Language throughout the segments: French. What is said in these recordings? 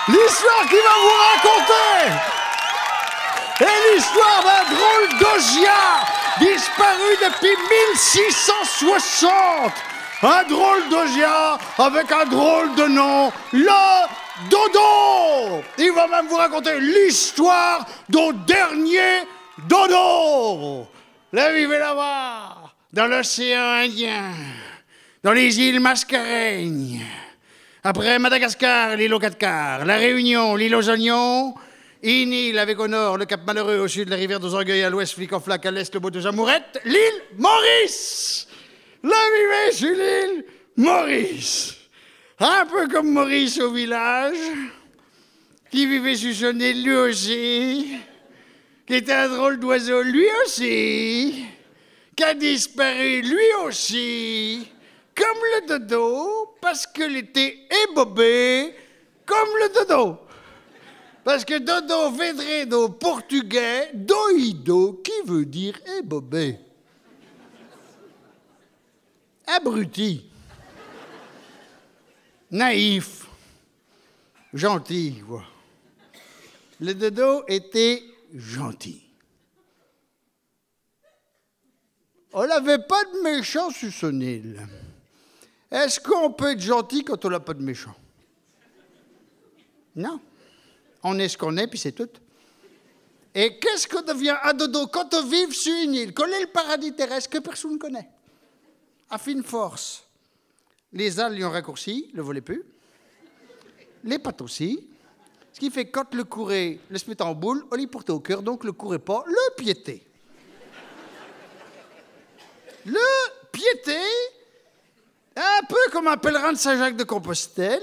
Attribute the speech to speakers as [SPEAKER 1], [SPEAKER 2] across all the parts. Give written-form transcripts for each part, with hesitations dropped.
[SPEAKER 1] L'histoire qu'il va vous raconter est l'histoire d'un drôle d'Ogia disparu depuis 1660. Un drôle d'Ogia avec un drôle de nom, le Dodo. Il va même vous raconter l'histoire d'un dernier Dodo. Là, vivez là-bas, dans l'océan Indien, dans les îles Mascareignes. Après Madagascar, l'île aux 4 quarts, La Réunion, l'île aux oignons, Inil avec au nord, le Cap Malheureux, au sud, la rivière des Orgueils, à l'ouest, Flic en Flac, à l'est, le Beau de Jamourette, l'île Maurice. Là, vivez sur l'île Maurice. Un peu comme Maurice au village, qui vivait sur son île lui aussi, qui était un drôle d'oiseau lui aussi, qui a disparu lui aussi, comme le dodo, parce qu'il était ébobé comme le dodo. Parce que dodo vedredo portugais, doido, qui veut dire ébobé. Abruti. Naïf. Gentil, quoi. Le dodo était gentil. On n'avait pas de méchant sur son île. Est-ce qu'on peut être gentil quand on n'a pas de méchant? Non. On est ce qu'on est, puis c'est tout. Et qu'est-ce qu'on devient à dodo quand on vit sur une île, qu'on est le paradis terrestre que personne ne connaît? À fine force. Les âles lui ont raccourci, le volaient plus. Les pattes aussi. Ce qui fait que quand le courait, le se mettait en boule, on l'y portait au cœur, donc le courait pas, le piété. Le piété, un peu comme un pèlerin de Saint-Jacques-de-Compostelle,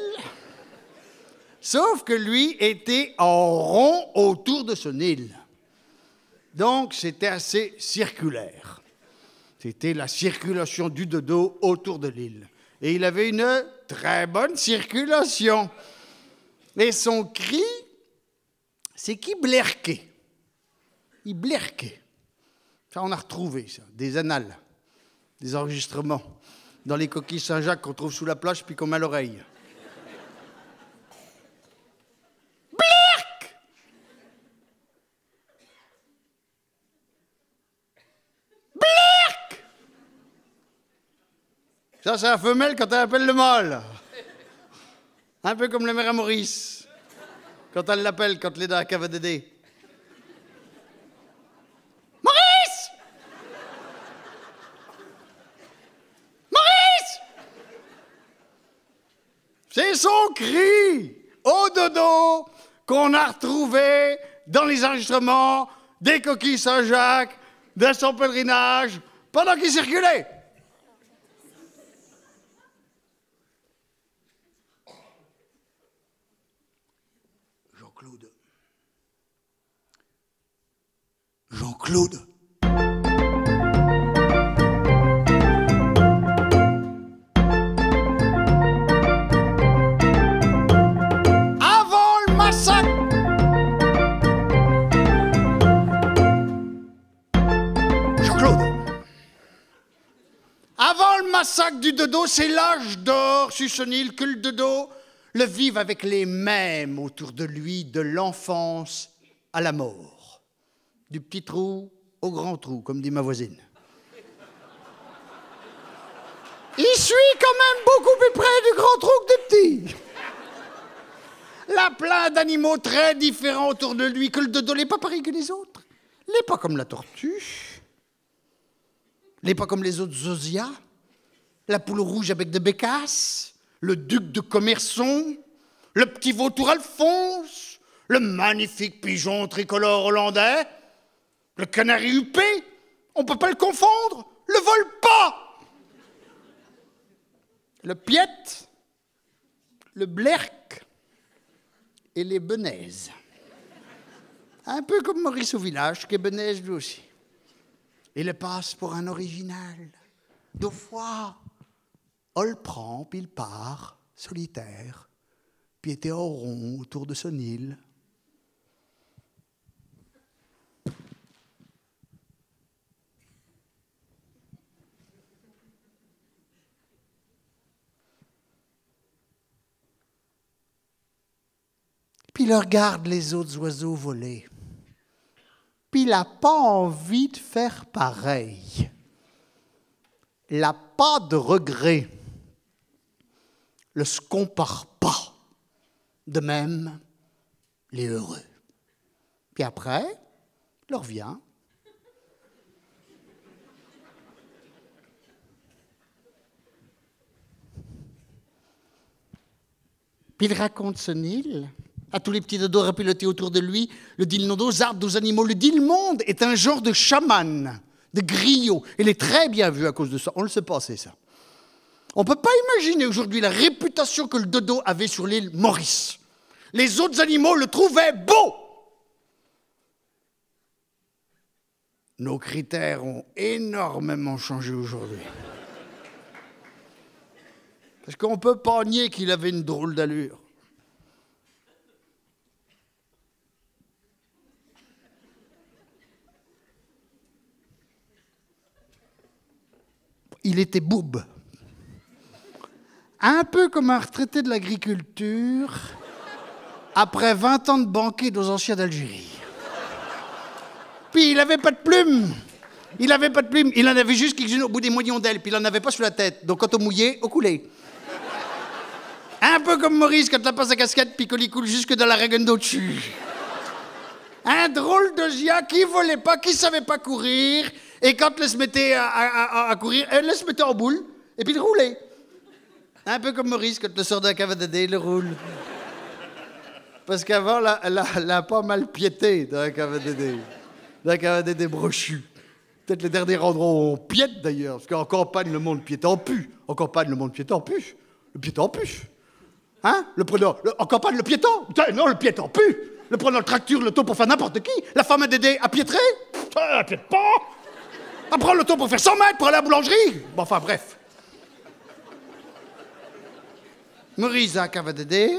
[SPEAKER 1] sauf que lui était en rond autour de son île. Donc, c'était assez circulaire. C'était la circulation du dodo autour de l'île. Et il avait une très bonne circulation. Et son cri, c'est qu'il blerquait. Il blerquait. Ça, on a retrouvé ça, des annales, des enregistrements, dans les coquilles Saint-Jacques qu'on trouve sous la plage puis qu'on met à l'oreille. Blerk! Blerk! Ça, c'est la femelle quand elle appelle le mâle. Un peu comme le maire à Maurice, quand elle l'appelle, quand il est dans la cave à Dédé. Maurice! Maurice! C'est son cri au dodo qu'on a retrouvé dans les enregistrements des coquilles Saint-Jacques, de son pèlerinage, pendant qu'il circulait. Jean-Claude. Avant le massacre. Jean-Claude. Avant le massacre du dodo, c'est l'âge d'or sur son île que le dodo le vive avec les mêmes autour de lui, de l'enfance à la mort. Du petit trou au grand trou, comme dit ma voisine. Il suit quand même beaucoup plus près du grand trou que du petit. Là, plein d'animaux très différents autour de lui, que le dodo n'est pas pareil que les autres. Il n'est pas comme la tortue. Il n'est pas comme les autres zosias. La poule rouge avec des bécasses. Le duc de Commerson. Le petit vautour Alphonse. Le magnifique pigeon tricolore hollandais. Le canari huppé, on ne peut pas le confondre, le vole pas. Le piette, le blerk et les benaises. Un peu comme Maurice au village, qui est benaise lui aussi. Il le passe pour un original. Deux fois, on le prend, puis il part, solitaire, puis il était au rond autour de son île. Puis il regarde les autres oiseaux voler. Puis il n'a pas envie de faire pareil. Il n'a pas de regret. Il ne se compare pas. De même, il est heureux. Puis après, il revient. Puis il raconte son île à tous les petits dodos rapilotés autour de lui. Le dit nom aux arbres, aux animaux. Le dit le monde est un genre de chaman, de griot. Il est très bien vu à cause de ça. On ne le sait pas, c'est ça. On ne peut pas imaginer aujourd'hui la réputation que le dodo avait sur l'île Maurice. Les autres animaux le trouvaient beau. Nos critères ont énormément changé aujourd'hui. Parce qu'on ne peut pas nier qu'il avait une drôle d'allure. Il était boube. Un peu comme un retraité de l'agriculture après 20 ans de banquet aux anciens d'Algérie. Puis il n'avait pas de plumes. Il n'avait pas de plumes. Il en avait juste quelques-unes au bout des moignons d'ailes. Puis il n'en avait pas sur la tête. Donc quand on mouillait, on coulait. Un peu comme Maurice quand il passe sa casquette puis qu'on y coule jusque dans la règle d'au-dessus. Un drôle de gia qui ne volait pas, qui ne savait pas courir. Et quand elle se mettait à courir, elle se mettait en boule. Et puis il roulait. Un peu comme Maurice quand il sort de la cave à Dédé, il roule. Parce qu'avant, elle a pas mal piété dans la cave à Dédé. Dans la cave à Dédé brochue. Peut-être les derniers endroits où on piète d'ailleurs. Parce qu'en campagne, le monde piétait en pu. En campagne, le monde piétait en pu. Le piétant en pu. Hein? En campagne, le piéton. Non, le piéton en pu. Le prenant le tracteur, l'auto pour faire n'importe qui. La femme à Dédé a piétré. Elle piète pas. Elle prend l'auto pour faire 100 mètres pour aller à la boulangerie. Bon, enfin, bref. Maurice à la cave à Dédé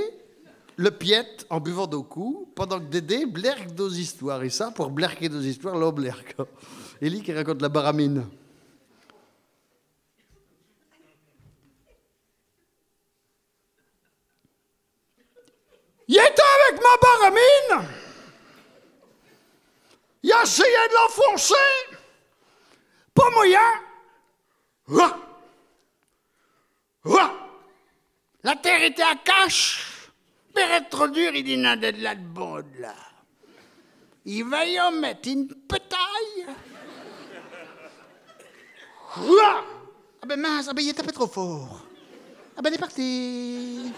[SPEAKER 1] le piète en buvant d'eau cou, pendant que Dédé blerque dos histoires. Et ça, pour blerquer dos histoires, l'homme blerque. Élie qui raconte la baramine. Il était avec ma baramine. Il a essayé de l'enfoncer. Pas moyen. La terre était à cache. Mais être trop dur, il dit non, de là de bon là. Il va y en mettre une petaille. Ah ben mince, il est tapé trop fort. Ah ben il est parti.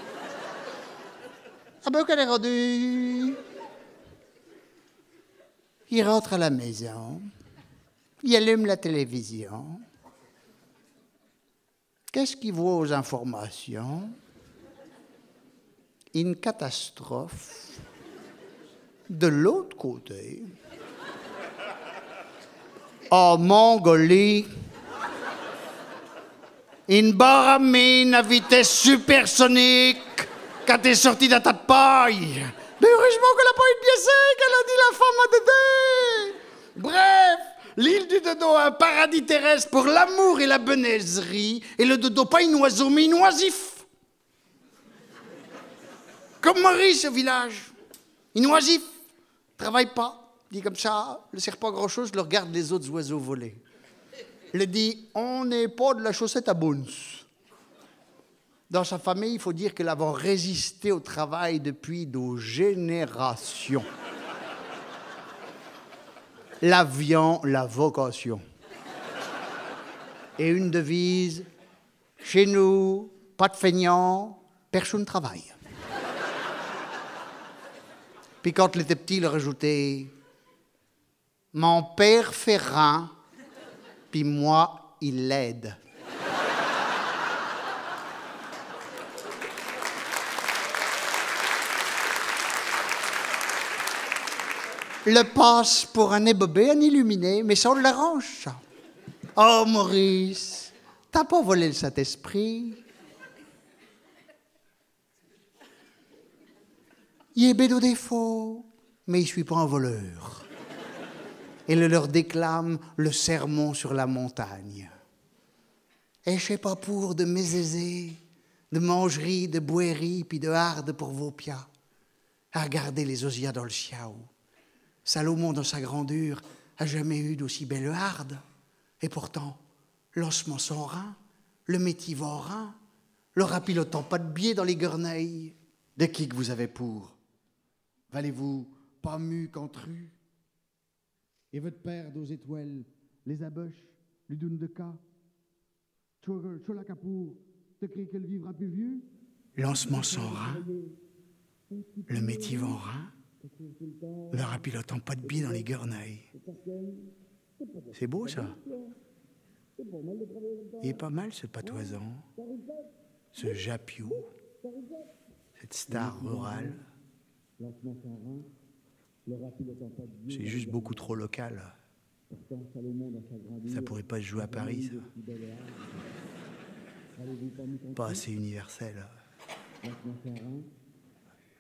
[SPEAKER 1] Ah ben qu'elle est rendue. Il rentre à la maison. Il allume la télévision. Qu'est-ce qu'il voit aux informations? Une catastrophe. De l'autre côté, en Mongolie, une baramine à vitesse supersonique quand est sortie d'un tas de paille. Mais heureusement qu'elle n'a pas eu de pied sec, elle a dit la femme à Dédé. Bref, l'île du dodo, un paradis terrestre pour l'amour et la benaiserie. Et le dodo, pas une oiseau, mais une oisif. Comme Maurice au village. Une oisif. Travaille pas. Dit comme ça, ne sert pas à grand-chose, le regarde les autres oiseaux voler. Il dit, on n'est pas de la chaussette à Boons. Dans sa famille, il faut dire qu'elle avait résisté au travail depuis des générations. L'avion, la vocation. Et une devise, chez nous, pas de feignant, personne ne travaille. Puis quand il était petit, il rajoutait « Mon père fait rien, puis moi, il l'aide. » Le passe pour un ébobé, un illuminé, mais ça, on l'arrange, ça. Oh, Maurice, t'as pas volé le Saint-Esprit? Il est bédo défaut, mais il suis pas un voleur. Et le leur déclame le sermon sur la montagne. Et je sais pas pour de mézézés, de mangeries, de boiries, puis de hardes pour vos piats. À regarder les osias dans le ciao. Salomon, dans sa grandeur, a jamais eu d'aussi belle harde. Et pourtant, l'ossement sans rein, le métier en rein, le rapilotant pas de biais dans les guerneuils. De qui que vous avez pour? Valez-vous pas mu qu'entru? Et votre père d'aux étoiles, les abeuches, l'udune de cas, chola capour, te crie qu'elle vivra plus vieux? Lancement sans rein, le métier en rein, le rapilotant pas de biais dans les guerneuils. C'est beau ça. Il est pas mal ce patoisan, ce japiou, cette star rurale. C'est juste beaucoup trop local. Ça pourrait pas se jouer à Paris, ça. Pas assez universel.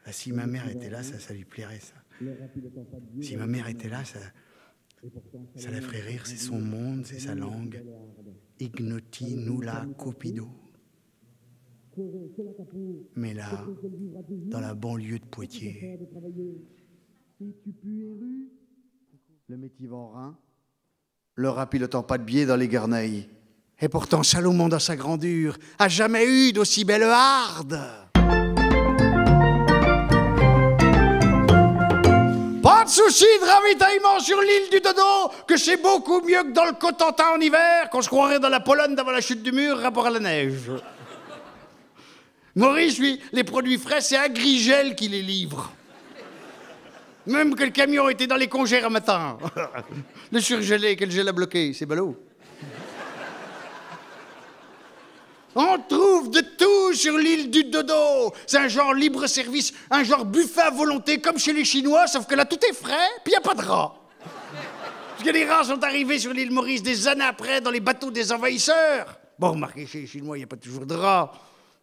[SPEAKER 1] Ah, si ma mère était là, ça lui plairait, ça. Si ma mère était là, ça la ferait rire. C'est son monde, c'est sa langue. Ignoti nulla cupido. Mais là, dans la banlieue de Poitiers, le métier en rein, le rapilotant pas de biais dans les guerneuils. Et pourtant, Salomon, dans sa grandeur, a jamais eu d'aussi belle harde. Pas de souci de ravitaillement sur l'île du Dodo, que c'est beaucoup mieux que dans le Cotentin en hiver, qu'on se croirait dans la Pologne d'avant la chute du mur, rapport à la neige. Maurice, lui, les produits frais, c'est Agrigel qui les livre. Même que le camion était dans les congères un matin. Le surgelé, que le gel a bloqué, c'est ballot. On trouve de tout sur l'île du Dodo. C'est un genre libre-service, un genre buffet à volonté, comme chez les Chinois, sauf que là, tout est frais, puis il n'y a pas de rats. Parce que les rats sont arrivés sur l'île Maurice des années après dans les bateaux des envahisseurs. Bon, remarquez, chez les Chinois, il n'y a pas toujours de rats.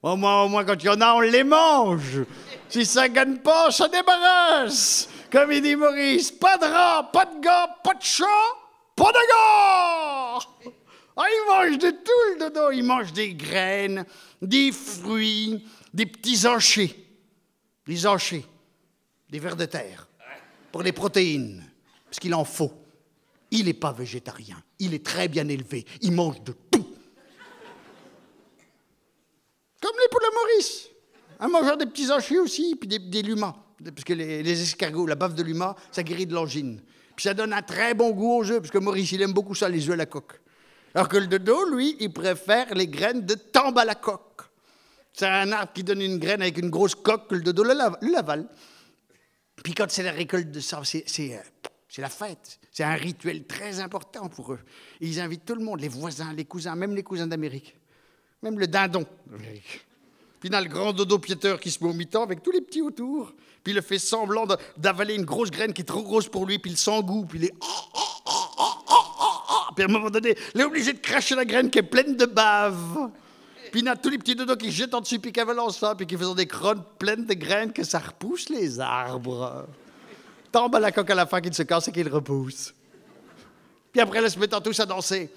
[SPEAKER 1] Au moins, quand il y en a, on les mange. Si ça gagne pas, ça débarrasse. Comme il dit Maurice, pas de rats, pas de gars, pas de chat, pas de gars. Ah, il mange de tout, le Dodo. Il mange des graines, des fruits, des petits enchés. Des enchés, des vers de terre, pour les protéines, parce qu'il en faut. Il n'est pas végétarien, il est très bien élevé, il mange de tout. Comme les poules à Maurice. Un mangeur des petits enchés aussi, puis des lumas. Parce que les escargots, la bave de luma, ça guérit de l'angine. Puis ça donne un très bon goût aux œufs, parce que Maurice, il aime beaucoup ça, les œufs à la coque. Alors que le Dodo, lui, il préfère les graines de tambe à la coque. C'est un arbre qui donne une graine avec une grosse coque que le Dodo l'avale. Puis quand c'est la récolte de ça, c'est la fête. C'est un rituel très important pour eux. Et ils invitent tout le monde, les voisins, les cousins, même les cousins d'Amérique. Même le dindon d'Amérique. Puis dans le grand Dodo piéteur qui se met au mi-temps avec tous les petits autour. Puis il le fait semblant d'avaler une grosse graine qui est trop grosse pour lui. Puis il s'engoue, puis il est... Puis à un moment donné, il est obligé de cracher la graine qui est pleine de bave. Puis il y a tous les petits dodos qui jettent en dessus, puis qui avalent ça, puis qui font des crottes pleines de graines que ça repousse les arbres. Tombe à la coque à la fin, qu'il se casse et qu'il repousse. Puis après, ils se mettent tous à danser.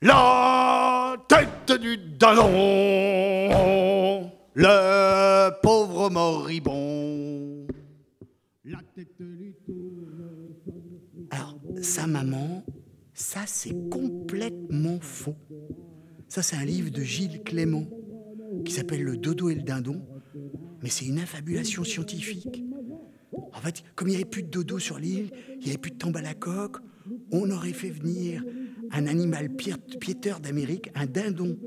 [SPEAKER 1] La tête du dindon, le pauvre moribond. La tête du tournesol. Alors, sa maman, ça c'est complètement faux. Ça c'est un livre de Gilles Clément qui s'appelle Le Dodo et le Dindon, mais c'est une affabulation scientifique. En fait, comme il n'y avait plus de dodo sur l'île, il n'y avait plus de tombe à la coque, on aurait fait venir un animal piéteur d'Amérique, un dindon,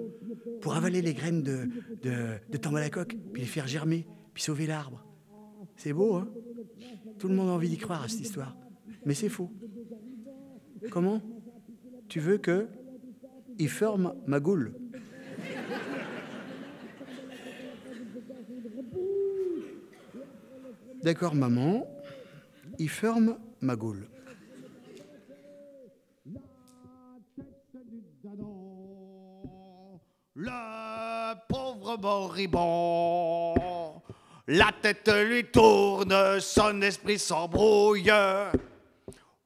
[SPEAKER 1] pour avaler les graines de tombe à la coque, puis les faire germer, puis sauver l'arbre. C'est beau, hein? Tout le monde a envie d'y croire à cette histoire. Mais c'est faux. Comment? Tu veux que il ferme ma goule? D'accord, maman, il ferme ma goule. Le pauvre moribond, la tête lui tourne, son esprit s'embrouille.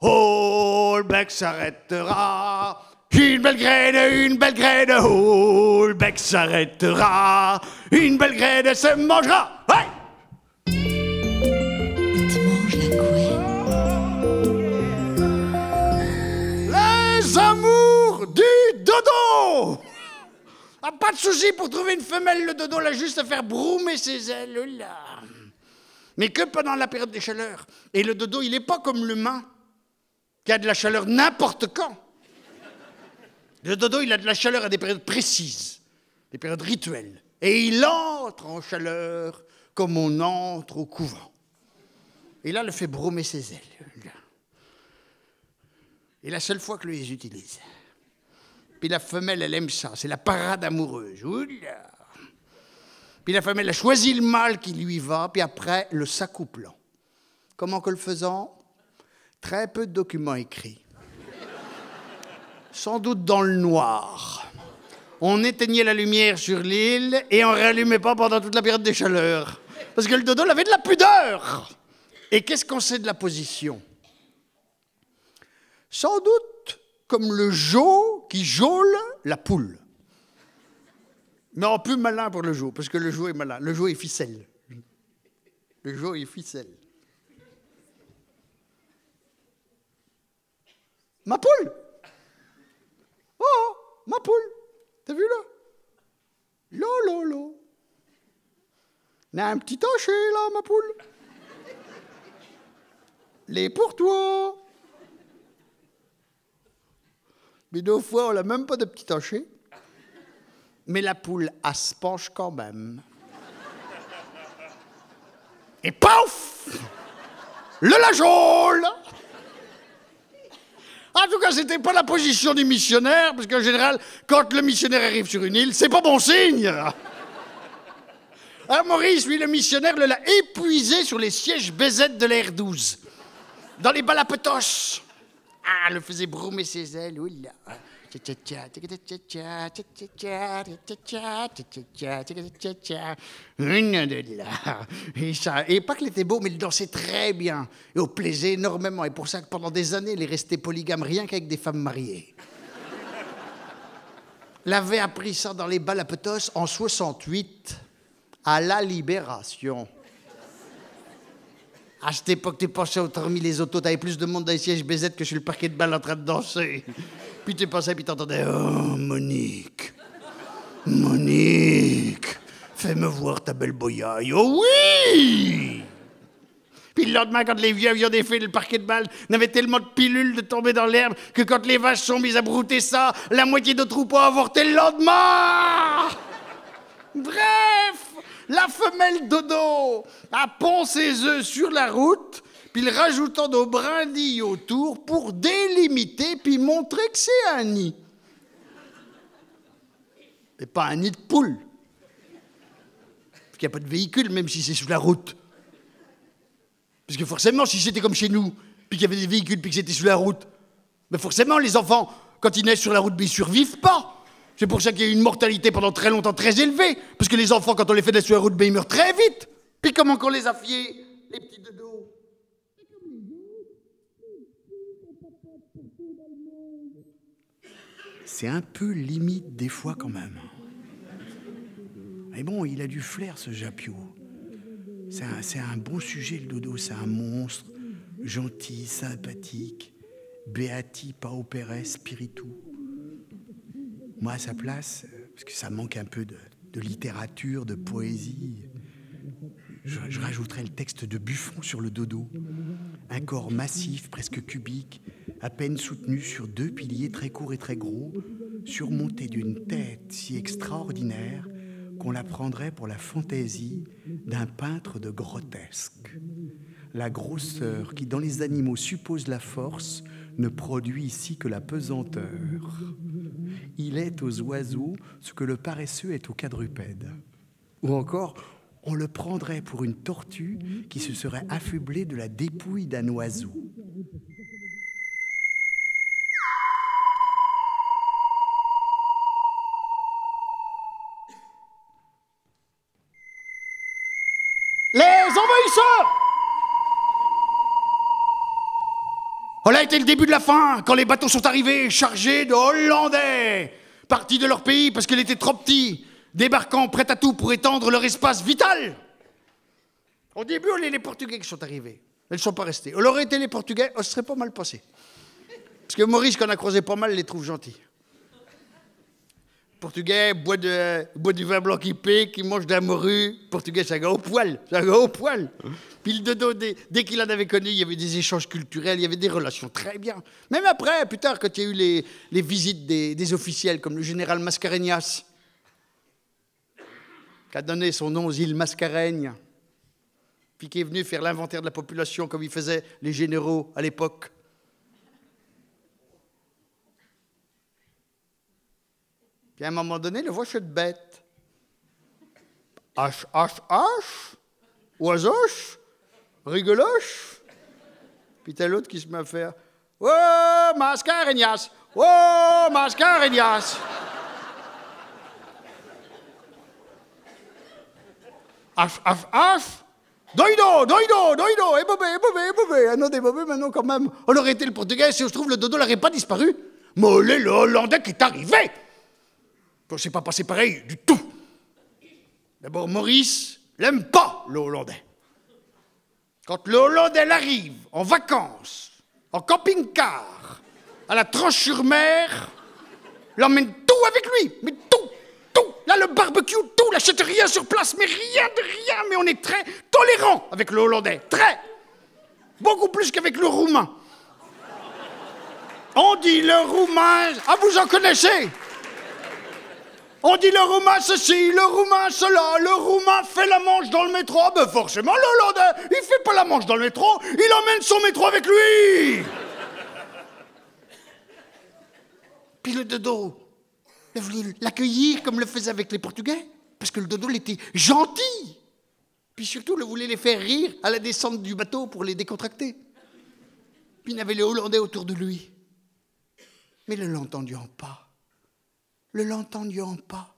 [SPEAKER 1] Oh, le bec s'arrêtera, une belle graine, oh, le bec s'arrêtera, une belle graine se mangera. Hey!
[SPEAKER 2] Il te mange la couenne.
[SPEAKER 1] Les amours du dodo. Ah, pas de souci pour trouver une femelle, le dodo, là, juste à faire broumer ses ailes, là. Mais que pendant la période des chaleurs. Et le dodo, il n'est pas comme l'humain, qui a de la chaleur n'importe quand. Le dodo, il a de la chaleur à des périodes précises, des périodes rituelles. Et il entre en chaleur comme on entre au couvent. Et là, il fait broumer ses ailes. Et la seule fois que lui les utilise. Puis la femelle, elle aime ça, c'est la parade amoureuse. Oula. Puis la femelle a choisi le mâle qui lui va, puis après, le s'accouplant. Comment que le faisant? Très peu de documents écrits. Sans doute dans le noir. On éteignait la lumière sur l'île et on ne rallumait pas pendant toute la période des chaleurs. Parce que le dodo avait de la pudeur. Et qu'est-ce qu'on sait de la position? Sans doute comme le geot qui geôle la poule. Mais en plus malin pour le geot, parce que le geot est malin. Le geot est ficelle. Le geot est ficelle. Ma poule! Oh, ma poule! T'as vu là? Lolo. Il y a un petit taché là, ma poule. Les pour toi. Mais 2 fois, on n'a même pas de petit taché. Mais la poule, elle se penche quand même. Et paf! Le lageole! En tout cas, c'était pas la position du missionnaire, parce qu'en général, quand le missionnaire arrive sur une île, c'est pas bon signe. Alors Maurice, lui, le missionnaire, l'a épuisé sur les sièges BZ de l'air 12, dans les balapetos. Ah, le faisait broumer ses ailes, oula. Et pas qu'il était beau, mais il dansait très bien. Et au plaisait énormément. Et pour ça que pendant des années, il est resté polygame rien qu'avec des femmes mariées. Il avait appris ça dans les balapetos en 68, à la Libération. À cette époque, t'es passé au remis les autos, t'avais plus de monde dans les sièges BZ que sur le parquet de balle en train de danser. Puis t'es passé, puis t'entendais « Oh, Monique, fais-me voir ta belle boyaille. Oh oui !» Puis le lendemain, quand les vieux avions défait le parquet de balle, n'avaient tellement de pilules de tomber dans l'herbe que quand les vaches sont mises à brouter ça, la moitié de troupeau a avorté le lendemain. Bref, la femelle dodo a pond ses œufs sur la route, puis le rajoutant nos brindilles autour pour délimiter puis montrer que c'est un nid. Mais pas un nid de poule. Parce qu'il n'y a pas de véhicule, même si c'est sur la route. Parce que forcément, si c'était comme chez nous, puis qu'il y avait des véhicules, puis que c'était sur la route, mais forcément, les enfants, quand ils naissent sur la route, ils ne survivent pas. C'est pour ça qu'il y a eu une mortalité pendant très longtemps très élevée. Parce que les enfants, quand on les fait naître sur la route, ils meurent très vite. Puis comment qu'on les a fiés, les petits dodos? C'est un peu limite des fois quand même. Mais bon, il a du flair, ce Japio. C'est un bon sujet, le dodo. C'est un monstre, gentil, sympathique, beati pauperes spiritu. Moi, à sa place, parce que ça manque un peu de littérature, de poésie, je rajouterais le texte de Buffon sur le dodo. Un corps massif, presque cubique, à peine soutenu sur 2 piliers très courts et très gros, surmonté d'une tête si extraordinaire qu'on la prendrait pour la fantaisie d'un peintre de grotesque. La grosseur qui, dans les animaux, suppose la force, ne produit ici que la pesanteur. Il est aux oiseaux ce que le paresseux est aux quadrupèdes. Ou encore, on le prendrait pour une tortue qui se serait affublée de la dépouille d'un oiseau. envahisseurs! Oh là était le début de la fin, quand les bateaux sont arrivés chargés de Hollandais, partis de leur pays parce qu'ils étaient trop petits, débarquant prêts à tout pour étendre leur espace vital. Au début, on est les Portugais qui sont arrivés. Ils ne sont pas restés. On aurait été les Portugais, on se serait pas mal passé. Parce que Maurice, qu'on a croisé pas mal, les trouve gentils. Portugais boit du vin blanc qui pique, qui mange de la morue. Portugais, c'est un gars au poil. C'est un gars au poil. Puis le dodo, dès qu'il en avait connu, il y avait des échanges culturels, il y avait des relations très bien. Même après, plus tard, quand il y a eu les visites des officiels, comme le général Mascarenhas, qui a donné son nom aux îles Mascarenhas, puis qui est venu faire l'inventaire de la population comme ils faisaient les généraux à l'époque. Puis à un moment donné, le voit cette bête. H, H, H, oiseauche, rigoloche. Puis t'as l'autre qui se met à faire oh, Mascarenhas, oh, Mascarenhas. H, H, H, doido, doido, doido, ébobé. Un autre ébobé, maintenant quand même. On aurait été le Portugais, si on se trouve, le dodo n'aurait pas disparu. Mollet, le Hollandais qui est arrivé. Ça s'est pas passé pareil du tout. D'abord, Maurice n'aime pas le Hollandais. Quand le Hollandais arrive en vacances, en camping-car, à la Tranche-sur-Mer, l'emmène tout avec lui, mais tout. Là, le barbecue, tout, n'achète rien sur place, mais rien de rien. Mais on est très tolérant avec le Hollandais, très. Beaucoup plus qu'avec le Roumain. On dit le Roumain, ah vous en connaissez? On dit le Roumain ceci, le Roumain cela, le Roumain fait la manche dans le métro. Ah ben forcément, le Hollandais, il fait pas la manche dans le métro, il emmène son métro avec lui. Puis le dodo, il voulait l'accueillir comme le faisait avec les Portugais, parce que le dodo, il était gentil. Puis surtout, il voulait les faire rire à la descente du bateau pour les décontracter. Puis il avait les Hollandais autour de lui. Mais ne l'entendions pas. Ne l'entendions pas.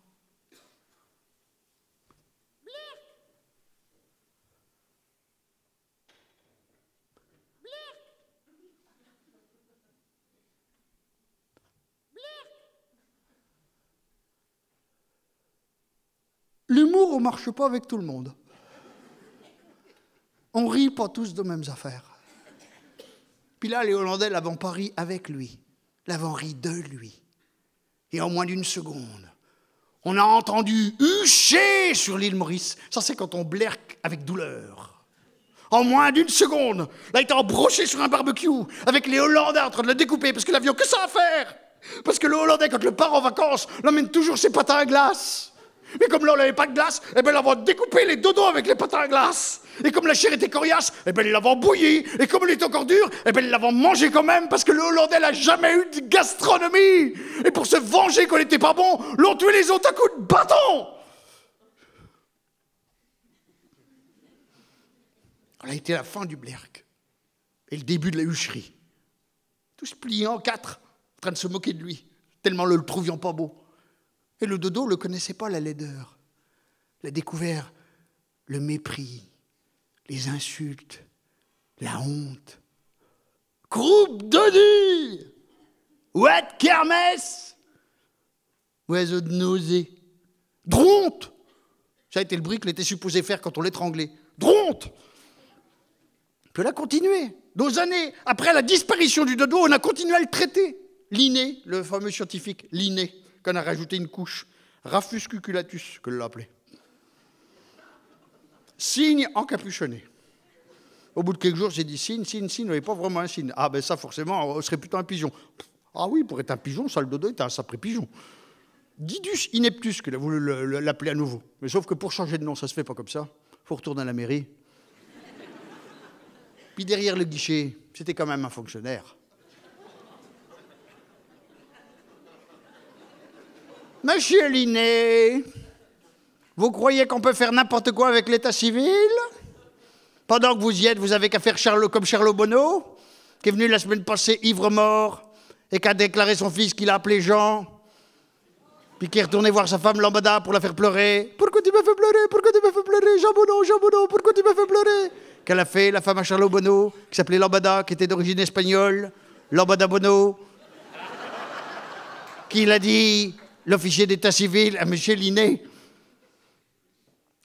[SPEAKER 1] L'humour, on ne marche pas avec tout le monde. On rit pas tous de mêmes affaires. Puis là, les Hollandais l'avaient pas ri avec lui, l'avaient ri de lui. Et en moins d'une seconde, on a entendu hucher sur l'île Maurice. Ça, c'est quand on blerque avec douleur. En moins d'une seconde, là, il était embroché sur un barbecue avec les Hollandais en train de le découper parce que l'avion, que ça à faire? Parce que le Hollandais, quand il part en vacances, l'emmène toujours ses patins à glace. Mais comme là, on n'avait pas de glace, eh ben, ils l'avaient découpé les dodos avec les patins à glace. Et comme la chair était coriace, eh ben, ils l'avaient bouillie. Et comme elle était encore dure, eh ben, ils l'avaient mangé quand même parce que le Hollandais n'a jamais eu de gastronomie. Et pour se venger qu'on n'était pas bon, l'ont tué les autres à coups de bâton. Ça a été la fin du blerk et le début de la hucherie. Tous pliés en quatre, en train de se moquer de lui, tellement le trouvions pas beau. Et le dodo ne le connaissait pas, la laideur. Il a découvert le mépris, les insultes, la honte. Groupe de nuit! Ouette kermesse! Oiseau de nausée. Dronte! Ça a été le bruit qu'il était supposé faire quand on l'étranglait. Dronte! Puis on a continué. 2 années après la disparition du dodo, on a continué à le traiter. Linné, le fameux scientifique, Linné, qu'on a rajouté une couche. Raphus cuculatus, que l'on l'appelait. Cygne encapuchonné. Au bout de quelques jours, j'ai dit cygne, on n'avait pas vraiment un cygne. Ah ben ça, forcément, on serait plutôt un pigeon. Ah oui, pour être un pigeon, ça, le dodo était un sacré pigeon. Didus ineptus, qu'il a voulu l'appeler à nouveau. Mais sauf que pour changer de nom, ça se fait pas comme ça. Il faut retourner à la mairie. Puis derrière le guichet, c'était quand même un fonctionnaire. Monsieur Linné, vous croyez qu'on peut faire n'importe quoi avec l'état civil? Pendant que vous y êtes, vous avez qu'à faire comme Charlot Bonneau, qui est venu la semaine passée ivre-mort et qui a déclaré son fils qu'il a appelé Jean. Puis qui est retourné voir sa femme Lambada pour la faire pleurer. Pourquoi tu m'as fait pleurer? Pourquoi tu m'as fait pleurer? Jean Bonneau, Jean Bonneau, pourquoi tu m'as fait pleurer? Qu'elle a fait, la femme à Charlot Bonneau, qui s'appelait Lambada, qui était d'origine espagnole. Lambada Bonneau. Qui l'a dit, l'officier d'état civil à M. Linné.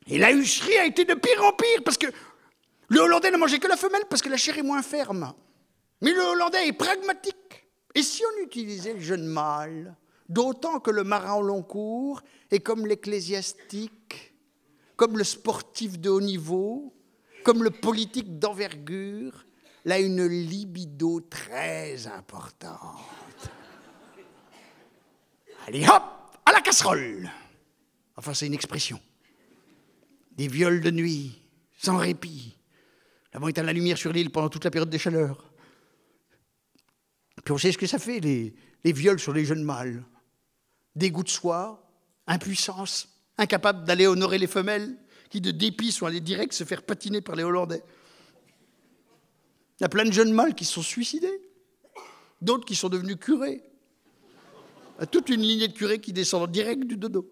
[SPEAKER 1] Et la hucherie a été de pire en pire, parce que le Hollandais ne mangeait que la femelle, parce que la chair est moins ferme. Mais le Hollandais est pragmatique. Et si on utilisait le jeune mâle, d'autant que le marin au long cours est comme l'ecclésiastique, comme le sportif de haut niveau, comme le politique d'envergure, il a une libido très importante. Allez hop, à la casserole. Enfin, c'est une expression. Des viols de nuit, sans répit. L'avant éteint la lumière sur l'île pendant toute la période de chaleur. Puis on sait ce que ça fait, les viols sur les jeunes mâles. Dégoût de soi, impuissance, incapable d'aller honorer les femelles, qui de dépit sont allés direct se faire patiner par les Hollandais. Il y a plein de jeunes mâles qui se sont suicidés, d'autres qui sont devenus curés. Il y a toute une lignée de curés qui descendent direct du dodo.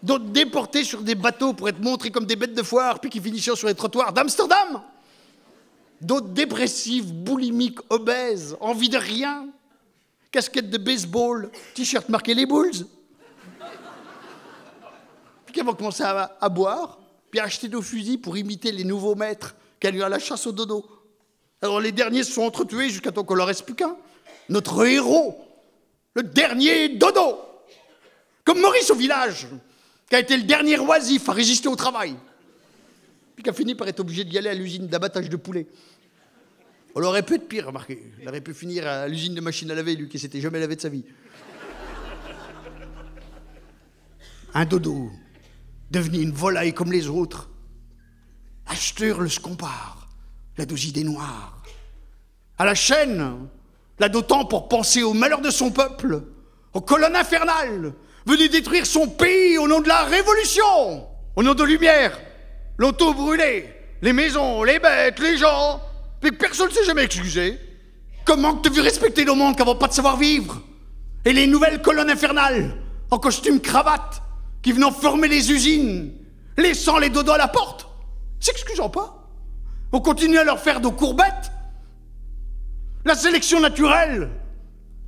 [SPEAKER 1] D'autres déportés sur des bateaux pour être montrés comme des bêtes de foire, puis qui finissaient sur les trottoirs d'Amsterdam. D'autres dépressifs, boulimiques, obèses, envie de rien, casquette de baseball, t-shirt marqué les Bulls. Puis qui vont commencer à boire, puis à acheter nos fusils pour imiter les nouveaux maîtres qui allaient à la chasse au dodo. Alors les derniers se sont entretués jusqu'à temps qu'on leur reste plus qu'un. Notre héros, le dernier dodo, comme Maurice au village, qui a été le dernier oisif à résister au travail, puis qui a fini par être obligé d'y aller à l'usine d'abattage de poulet. On aurait pu être pire, remarquez. Il aurait pu finir à l'usine de machine à laver, lui qui s'était jamais lavé de sa vie. Un dodo, devenu une volaille comme les autres. Acheteur le se compare, la douce idée noire. À la chaîne, là d'autant pour penser au malheur de son peuple, aux colonnes infernales, venu détruire son pays au nom de la Révolution, au nom de Lumière. L'ont tout brûlé, les maisons, les bêtes, les gens, mais personne ne s'est jamais excusé. Comment que tu veux respecter le monde qui n'avons pas de savoir-vivre? Et les nouvelles colonnes infernales, en costume cravate, qui venaient former les usines, laissant les dodos à la porte, s'excusant pas. On continue à leur faire de courbettes. La sélection naturelle,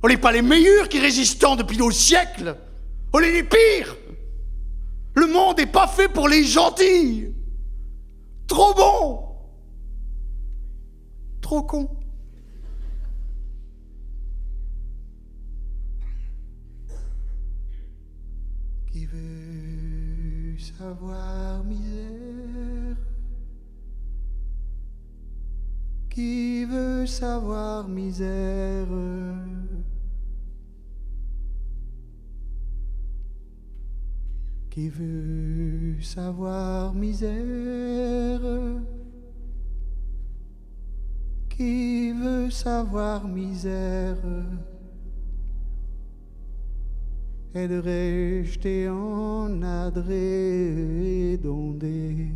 [SPEAKER 1] on n'est pas les meilleurs qui résistent depuis nos siècles. On est les pires. Le monde n'est pas fait pour les gentils. Trop bon. Trop con. Qui veut savoir misère? Qui veut savoir misère? Qui veut savoir misère? Qui veut savoir misère? Et de rester en adré dondé.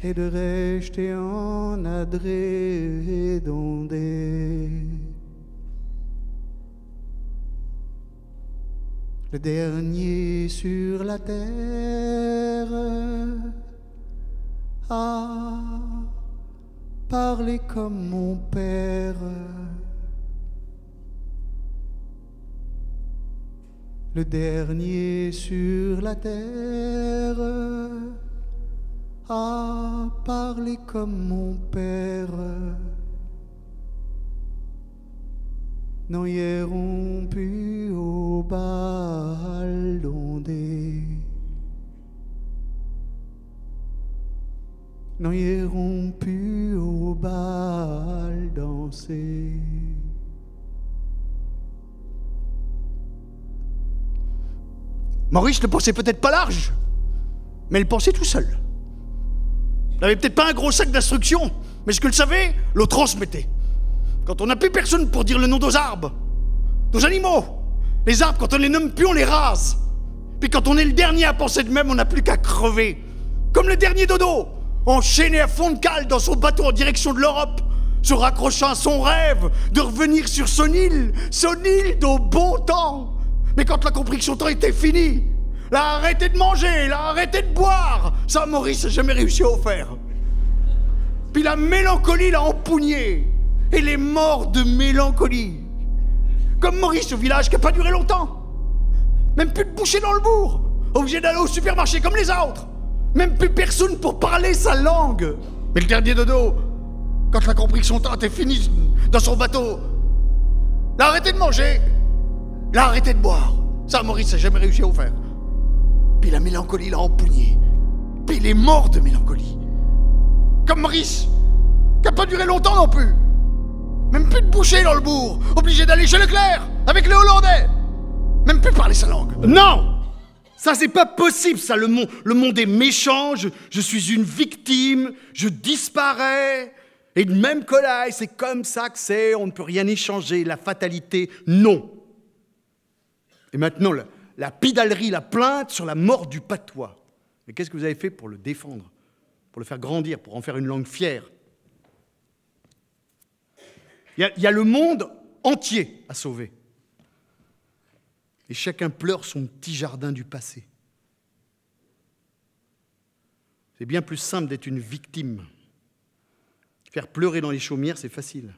[SPEAKER 1] Et de rester en adré dondé. Le dernier sur la terre a parlé comme mon père. Le dernier sur la terre a parlé comme mon père. Non iront plus au bal d'ondé. Non iront plus au bal danser. Maurice ne pensait peut-être pas large, mais il pensait tout seul. Il n'avait peut-être pas un gros sac d'instructions, mais ce que le savait, le transmettait. Quand on n'a plus personne pour dire le nom d'aux arbres, nos animaux, les arbres, quand on les nomme plus, on les rase. Puis quand on est le dernier à penser de même, on n'a plus qu'à crever. Comme le dernier dodo, enchaîné à fond de cale dans son bateau en direction de l'Europe, se raccrochant à son rêve de revenir sur son île d'au bon temps. Mais quand il a compris que son temps était fini, il a arrêté de manger, il a arrêté de boire. Ça, Maurice n'a jamais réussi à faire. Puis la mélancolie l'a empougné. Et il est mort de mélancolie. Comme Maurice au village qui n'a pas duré longtemps. Même plus de boucher dans le bourg. Obligé d'aller au supermarché comme les autres. Même plus personne pour parler sa langue. Mais le dernier dodo, quand il a compris que son temps était fini dans son bateau, il a arrêté de manger, il a arrêté de boire. Ça, Maurice n'a jamais réussi à le faire. Puis la mélancolie l'a empougné. Puis il est mort de mélancolie. Comme Maurice, qui n'a pas duré longtemps non plus. Même plus de boucher dans le bourg, obligé d'aller chez Leclerc, avec les Hollandais. Même plus parler sa langue.
[SPEAKER 3] Non! Ça, c'est pas possible, ça. Le monde est méchant, je suis une victime, je disparais. Et de même que là, c'est comme ça que c'est, on ne peut rien échanger, la fatalité, non. Et maintenant, la pidalerie, la plainte sur la mort du patois. Mais qu'est-ce que vous avez fait pour le défendre, pour le faire grandir, pour en faire une langue fière? Il y a le monde entier à sauver. Et chacun pleure son petit jardin du passé. C'est bien plus simple d'être une victime. Faire pleurer dans les chaumières, c'est facile.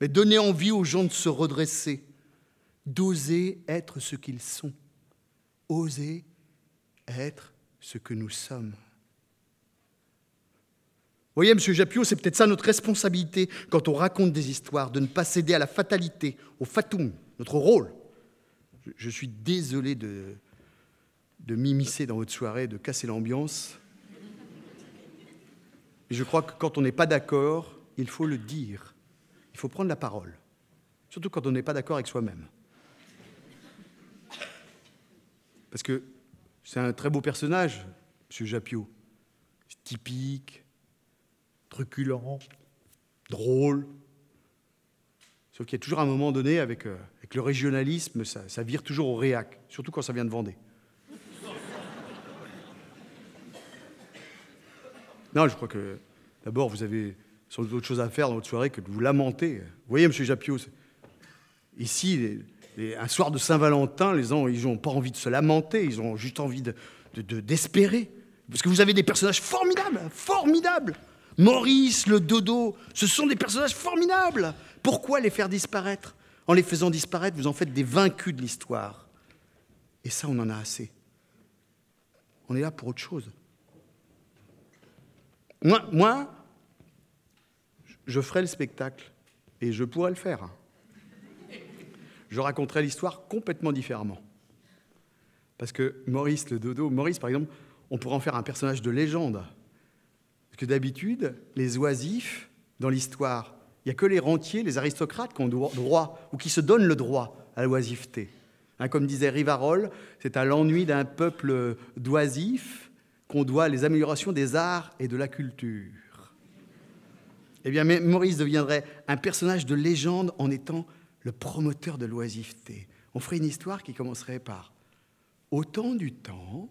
[SPEAKER 3] Mais donner envie aux gens de se redresser, d'oser être ce qu'ils sont, oser être ce que nous sommes. Vous voyez, M. Jappiot, c'est peut-être ça notre responsabilité quand on raconte des histoires, de ne pas céder à la fatalité, au fatum, notre rôle. Je suis désolé de m'immiscer dans votre soirée, de casser l'ambiance. Et je crois que quand on n'est pas d'accord, il faut le dire. Il faut prendre la parole. Surtout quand on n'est pas d'accord avec soi-même. Parce que c'est un très beau personnage, M. Jappiot. C'est typique, truculent, drôle. Sauf qu'il y a toujours un moment donné, avec le régionalisme, ça vire toujours au réac, surtout quand ça vient de Vendée. Non, je crois que, d'abord, vous avez sans doute autre chose à faire dans votre soirée que de vous lamenter. Vous voyez, M. Jappiot, ici, un soir de Saint-Valentin, les gens, ils n'ont pas envie de se lamenter, ils ont juste envie d'espérer. Parce que vous avez des personnages formidables, formidables. Maurice, le dodo, ce sont des personnages formidables. Pourquoi les faire disparaître? En les faisant disparaître, vous en faites des vaincus de l'histoire. Et ça, on en a assez. On est là pour autre chose. Moi, je ferai le spectacle, et je pourrais le faire. Je raconterai l'histoire complètement différemment. Parce que Maurice, le dodo, Maurice, par exemple, on pourrait en faire un personnage de légende. Parce que d'habitude, les oisifs, dans l'histoire, il n'y a que les rentiers, les aristocrates qui ont droit, ou qui se donnent le droit à l'oisiveté. Hein, comme disait Rivarol, c'est à l'ennui d'un peuple d'oisifs qu'on doit les améliorations des arts et de la culture. Eh bien, Maurice deviendrait un personnage de légende en étant le promoteur de l'oisiveté. On ferait une histoire qui commencerait par « Au temps du temps,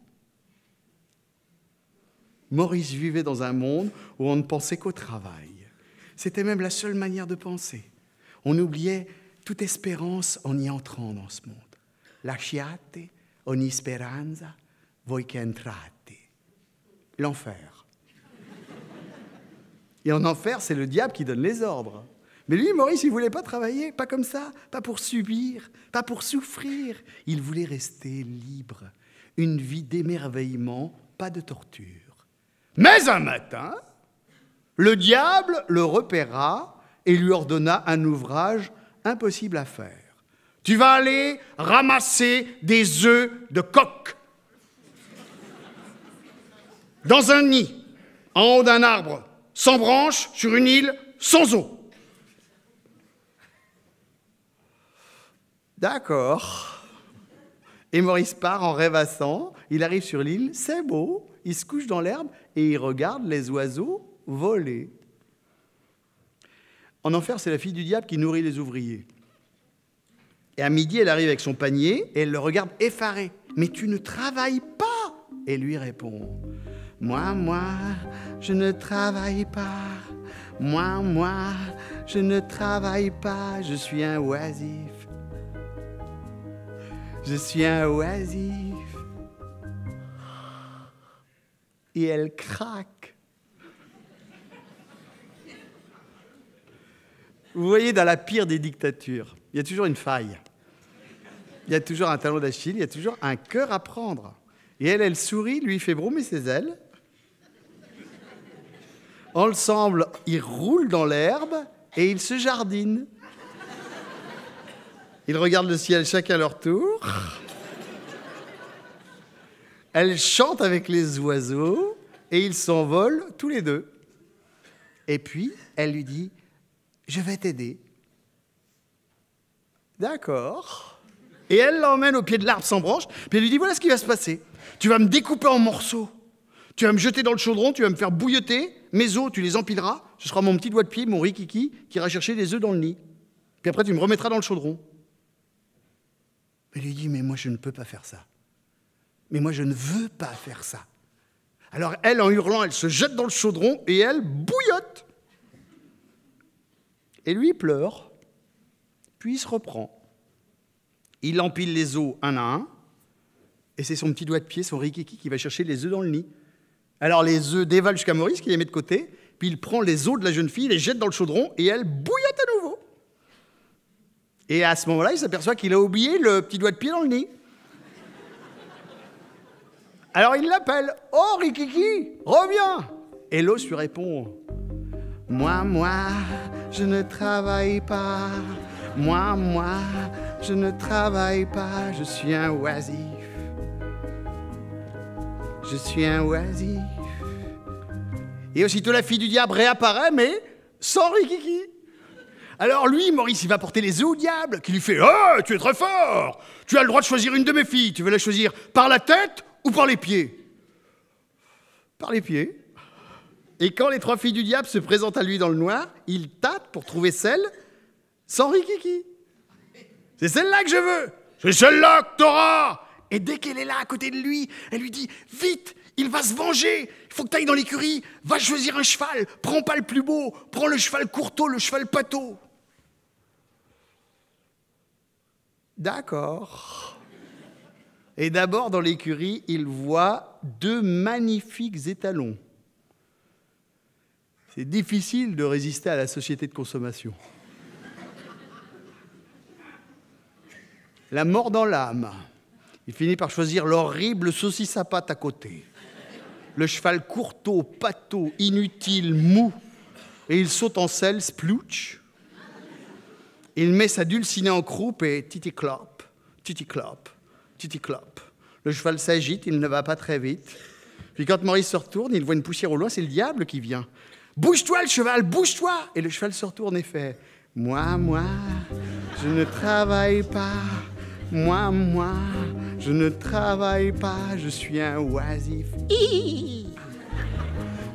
[SPEAKER 3] Maurice vivait dans un monde où on ne pensait qu'au travail. C'était même la seule manière de penser. On oubliait toute espérance en y entrant dans ce monde. Lasciate ogni speranza voi che entrate. L'enfer. Et en enfer, c'est le diable qui donne les ordres. Mais lui, Maurice, il ne voulait pas travailler, pas comme ça, pas pour subir, pas pour souffrir. Il voulait rester libre. Une vie d'émerveillement, pas de torture. Mais un matin, le diable le repéra et lui ordonna un ouvrage impossible à faire. Tu vas aller ramasser des œufs de coq dans un nid, en haut d'un arbre, sans branches, sur une île, sans eau. D'accord. Et Maurice part en rêvassant, il arrive sur l'île, c'est beau, il se couche dans l'herbe et il regarde les oiseaux voler. En enfer, c'est la fille du diable qui nourrit les ouvriers. Et à midi, elle arrive avec son panier et elle le regarde effaré. « Mais tu ne travailles pas !» Et lui répond « Moi, je ne travaille pas. Moi, je ne travaille pas, je suis un oisif. Je suis un oisif. Et elle craque. Vous voyez, dans la pire des dictatures, il y a toujours une faille. Il y a toujours un talon d'Achille, il y a toujours un cœur à prendre. Et elle sourit, lui fait brumer ses ailes. Ensemble, ils roulent dans l'herbe et ils se jardinent. Ils regardent le ciel chacun à leur tour. Elle chante avec les oiseaux et ils s'envolent tous les deux. Et puis, elle lui dit « Je vais t'aider. » D'accord. Et elle l'emmène au pied de l'arbre sans branche, puis elle lui dit « Voilà ce qui va se passer. Tu vas me découper en morceaux. Tu vas me jeter dans le chaudron, tu vas me faire bouilloter. Mes os, tu les empileras. Ce sera mon petit doigt de pied, mon rikiki, qui ira chercher des œufs dans le nid. Puis après, tu me remettras dans le chaudron. » Elle lui dit « Mais moi, je ne peux pas faire ça. Mais moi, je ne veux pas faire ça. » Alors elle, en hurlant, elle se jette dans le chaudron et elle bouillotte. Et lui, il pleure. Puis il se reprend. Il empile les os un à un. Et c'est son petit doigt de pied, son rikiki, qui va chercher les œufs dans le nid. Alors les œufs dévalent jusqu'à Maurice, qui les met de côté. Puis il prend les os de la jeune fille, les jette dans le chaudron et elle bouillotte à nouveau. Et à ce moment-là, il s'aperçoit qu'il a oublié le petit doigt de pied dans le nid. Alors il l'appelle. « Oh, Rikiki, reviens !» Et l'os lui répond « Moi, je ne travaille pas. Moi, je ne travaille pas. Je suis un oisif. Je suis un oisif. » Et aussitôt la fille du diable réapparaît, mais sans Rikiki. Alors lui, Maurice, il va porter les œufs au diable, qui lui fait « Oh, tu es très fort! Tu as le droit de choisir une de mes filles. Tu veux la choisir par la tête ou par les pieds ?» Par les pieds. Et quand les trois filles du diable se présentent à lui dans le noir, il tâte pour trouver celle sans Rikiki. « C'est celle-là que je veux. C'est celle-là que t'auras !» Et dès qu'elle est là, à côté de lui, elle lui dit « Vite, il va se venger. Il faut que tu ailles dans l'écurie. Va choisir un cheval. Prends pas le plus beau. Prends le cheval courteau, le cheval pâteau. » D'accord. Et d'abord, dans l'écurie, il voit deux magnifiques étalons. C'est difficile de résister à la société de consommation. La mort dans l'âme. Il finit par choisir l'horrible saucisse à pâte à côté. Le cheval courteau, pâteau, inutile, mou. Et il saute en selle, splouch. Il met sa dulcinée en croupe et titi-clop, titi-clop, titi-clop. Le cheval s'agite, il ne va pas très vite. Puis quand Maurice se retourne, il voit une poussière au loin, c'est le diable qui vient. « Bouge-toi le cheval, bouge-toi !» Et le cheval se retourne et fait « Moi, je ne travaille pas. Moi, je ne travaille pas. Je suis un oisif.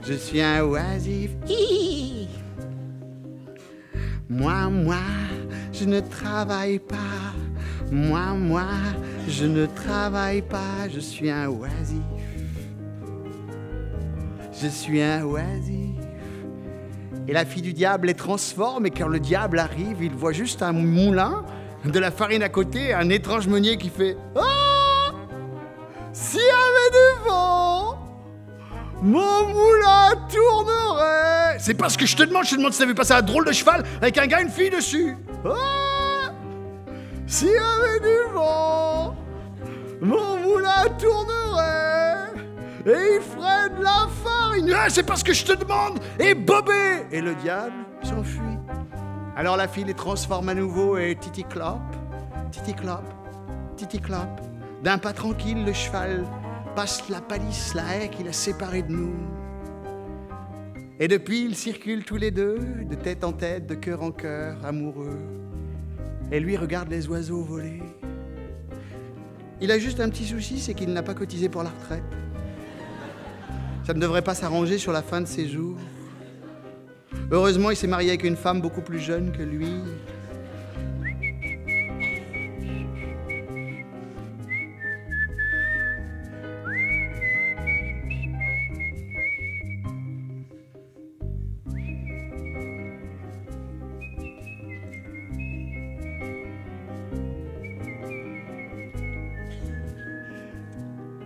[SPEAKER 3] Je suis un oisif. Moi, je ne travaille pas. Moi, je ne travaille pas. Je suis un oisif. Je suis un oisif. » Et la fille du diable les transforme, et quand le diable arrive, il voit juste un moulin, de la farine à côté, un étrange meunier qui fait « Ah, s'il y avait du vent, mon moulin tournerait !» C'est parce que je te demande si ça veut passer un drôle de cheval avec un gars et une fille dessus. « Ah, s'il y avait du vent, mon moulin tournerait !» Et il ferait de la farine. Ah, c'est parce que je te demande. Et bobé. Et le diable s'enfuit. Alors la fille les transforme à nouveau et titi-clop, titi-clop, titi-clop. D'un pas tranquille, le cheval passe la palisse, la haie qu'il a séparée de nous. Et depuis, ils circulent tous les deux, de tête en tête, de cœur en cœur, amoureux. Et lui regarde les oiseaux voler. Il a juste un petit souci, c'est qu'il n'a pas cotisé pour la retraite. Ça ne devrait pas s'arranger sur la fin de ses jours. Heureusement, il s'est marié avec une femme beaucoup plus jeune que lui.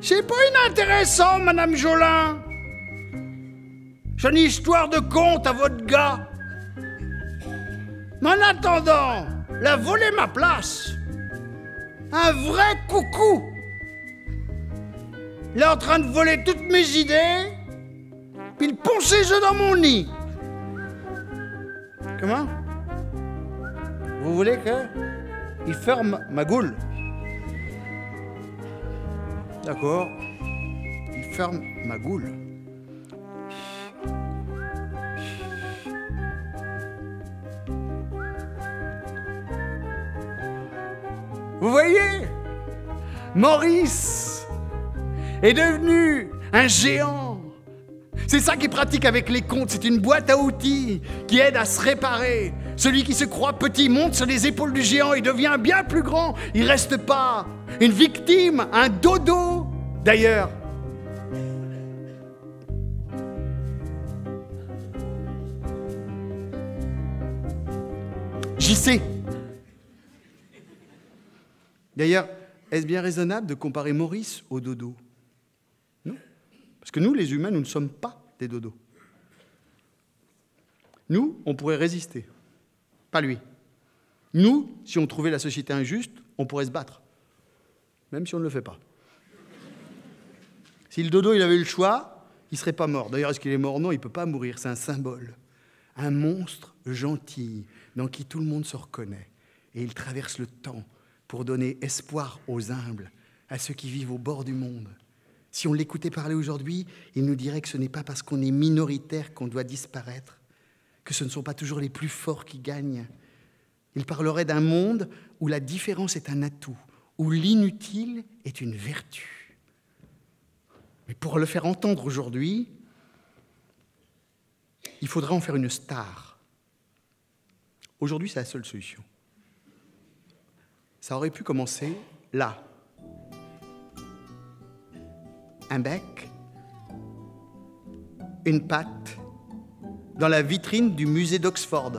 [SPEAKER 1] C'est pas inintéressant, Madame Jolin. C'est une histoire de conte à votre gars. Mais en attendant, la voler ma place. Un vrai coucou. Il est en train de voler toutes mes idées, puis il ponce ses œufs dans mon nid. Comment? Vous voulez qu'il ferme ma goule? D'accord. Il ferme ma goule. Vous voyez, Maurice est devenu un géant. C'est ça qu'il pratique avec les contes. C'est une boîte à outils qui aide à se réparer. Celui qui se croit petit monte sur les épaules du géant et devient bien plus grand. Il ne reste pas une victime, un dodo. D'ailleurs, j'y sais. D'ailleurs, est-ce bien raisonnable de comparer Maurice au dodo? Non. Parce que nous, les humains, nous ne sommes pas des dodos. Nous, on pourrait résister. Pas lui. Nous, si on trouvait la société injuste, on pourrait se battre. Même si on ne le fait pas. Si le dodo, il avait eu le choix, il ne serait pas mort. D'ailleurs, est-ce qu'il est mort? Non, il ne peut pas mourir. C'est un symbole. Un monstre gentil, dans qui tout le monde se reconnaît. Et il traverse le temps pour donner espoir aux humbles, à ceux qui vivent au bord du monde. Si on l'écoutait parler aujourd'hui, il nous dirait que ce n'est pas parce qu'on est minoritaire qu'on doit disparaître, que ce ne sont pas toujours les plus forts qui gagnent. Il parlerait d'un monde où la différence est un atout, où l'inutile est une vertu. Mais pour le faire entendre aujourd'hui, il faudra en faire une star. Aujourd'hui, c'est la seule solution. Ça aurait pu commencer là. Un bec, une patte, dans la vitrine du musée d'Oxford.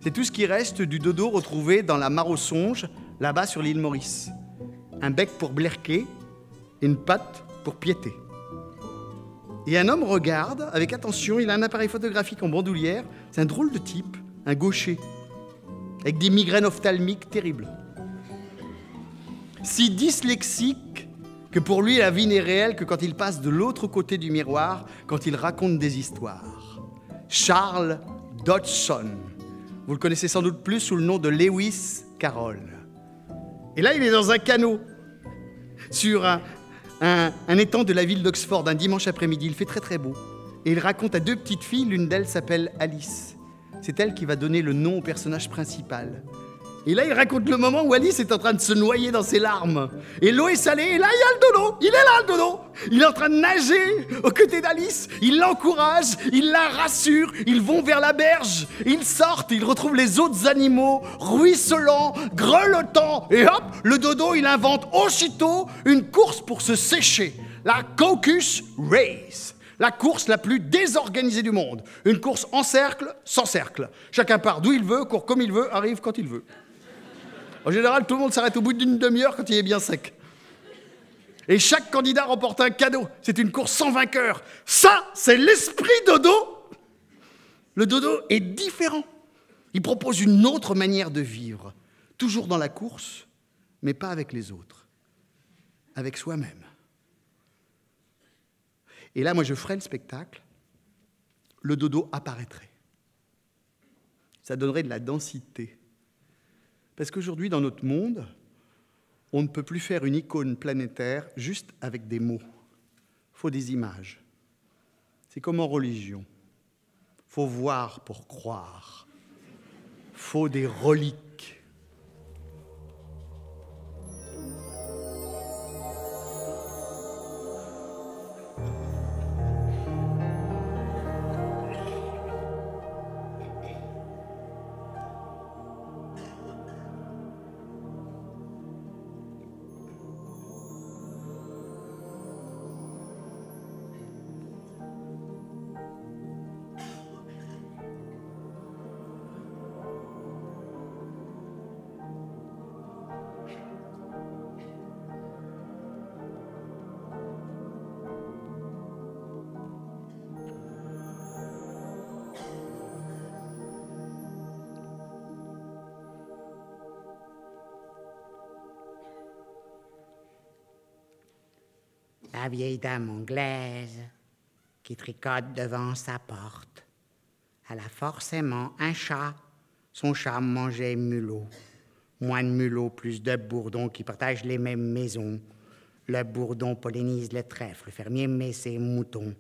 [SPEAKER 1] C'est tout ce qui reste du dodo retrouvé dans la mare aux songes, là-bas sur l'île Maurice. Un bec pour blerquer, une patte pour piéter. Et un homme regarde avec attention, il a un appareil photographique en bandoulière, c'est un drôle de type, un gaucher, avec des migraines ophtalmiques terribles. Si dyslexique que pour lui la vie n'est réelle que quand il passe de l'autre côté du miroir, quand il raconte des histoires. Charles Dodgson. Vous le connaissez sans doute plus sous le nom de Lewis Carroll. Et là, il est dans un canot, sur un étang de la ville d'Oxford, un dimanche après-midi. Il fait très très beau. Et il raconte à deux petites filles, l'une d'elles s'appelle Alice. C'est elle qui va donner le nom au personnage principal. Et là, il raconte le moment où Alice est en train de se noyer dans ses larmes. Et l'eau est salée, et là, il y a le dodo. Il est là, le dodo. Il est en train de nager aux côtés d'Alice. Il l'encourage, il la rassure. Ils vont vers la berge. Ils sortent, ils retrouvent les autres animaux, ruisselants, grelottants. Et hop, le dodo, il invente aussitôt une course pour se sécher. La Caucus Race. La course la plus désorganisée du monde. Une course en cercle, sans cercle. Chacun part d'où il veut, court comme il veut, arrive quand il veut. En général, tout le monde s'arrête au bout d'une demi-heure quand il est bien sec. Et chaque candidat remporte un cadeau. C'est une course sans vainqueur. Ça, c'est l'esprit dodo. Le dodo est différent. Il propose une autre manière de vivre. Toujours dans la course, mais pas avec les autres. Avec soi-même. Et là, moi, je ferai le spectacle. Le dodo apparaîtrait. Ça donnerait de la densité. Parce qu'aujourd'hui, dans notre monde, on ne peut plus faire une icône planétaire juste avec des mots. Il faut des images. C'est comme en religion. Il faut voir pour croire. Il faut des reliques.
[SPEAKER 4] La vieille dame anglaise qui tricote devant sa porte. Elle a forcément un chat. Son chat mangeait mulot. Moins de mulots, plus de bourdons qui partagent les mêmes maisons. Le bourdon pollinise le trèfle, le fermier met ses moutons.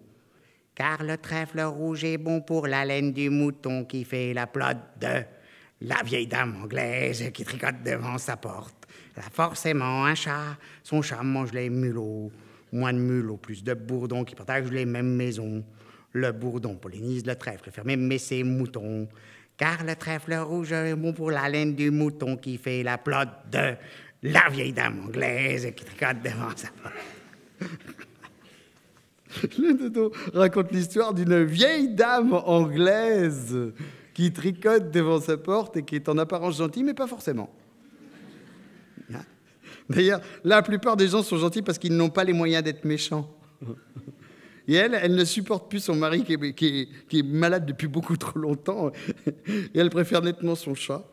[SPEAKER 4] Car le trèfle rouge est bon pour la laine du mouton qui fait la plotte de la vieille dame anglaise qui tricote devant sa porte. Elle a forcément un chat, son chat mange les mulots. Moins de mulots, plus de bourdons qui partagent les mêmes maisons. Le bourdon pollinise le trèfle, le fermier met ses moutons. Car le trèfle rouge est bon pour la laine du mouton qui fait la plotte de la vieille dame anglaise qui tricote devant sa porte.
[SPEAKER 3] Le dodo raconte l'histoire d'une vieille dame anglaise qui tricote devant sa porte et qui est en apparence gentille, mais pas forcément. D'ailleurs, la plupart des gens sont gentils parce qu'ils n'ont pas les moyens d'être méchants. Et elle ne supporte plus son mari qui est malade depuis beaucoup trop longtemps. Et elle préfère nettement son chat.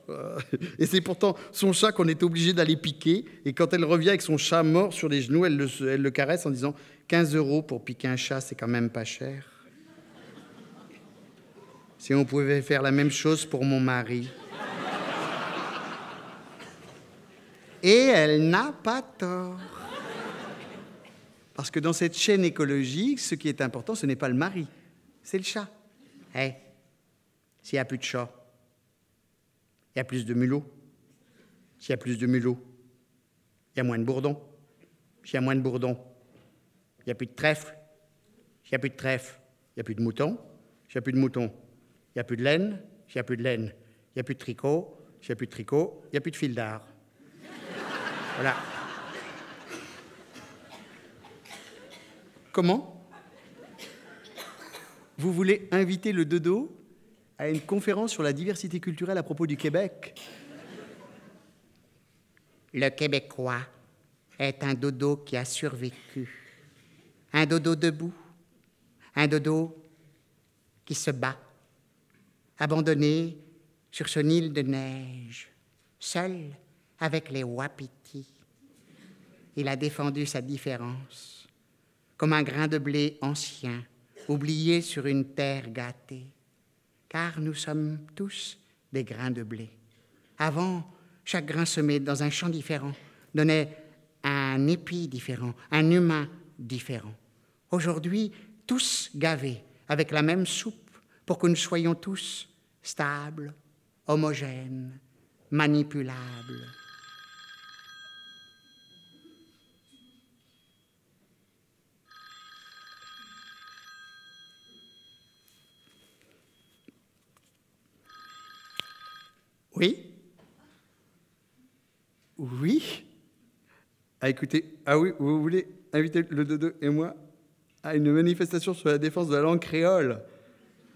[SPEAKER 3] Et c'est pourtant son chat qu'on est obligé d'aller piquer. Et quand elle revient avec son chat mort sur les genoux, elle le caresse en disant « 15 € pour piquer un chat, c'est quand même pas cher. Si on pouvait faire la même chose pour mon mari. » Et elle n'a pas tort. Parce que dans cette chaîne écologique, ce qui est important, ce n'est pas le mari, c'est le chat. Hey, s'il n'y a plus de chat, il y a plus de mulots. S'il y a plus de mulots, il y a moins de bourdons. S'il y a moins de bourdons, il n'y a plus de trèfle. S'il n'y a plus de trèfle, il n'y a plus de moutons. S'il n'y a plus de moutons, il n'y a plus de laine. S'il n'y a plus de laine, il n'y a plus de tricot. S'il n'y a plus de tricot, il n'y a plus de fil d'art. Voilà. Comment? Vous voulez inviter le dodo à une conférence sur la diversité culturelle à propos du Québec?
[SPEAKER 4] Le Québécois est un dodo qui a survécu. Un dodo debout. Un dodo qui se bat. Abandonné sur son île de neige. Seul avec les wapitis. Il a défendu sa différence. Comme un grain de blé ancien, oublié sur une terre gâtée. Car nous sommes tous des grains de blé. Avant, chaque grain semé dans un champ différent donnait un épi différent, un humain différent. Aujourd'hui, tous gavés avec la même soupe pour que nous soyons tous stables, homogènes, manipulables.
[SPEAKER 3] Oui? Oui? Ah, écoutez, ah oui, vous voulez inviter le dodo et moi à une manifestation sur la défense de la langue créole?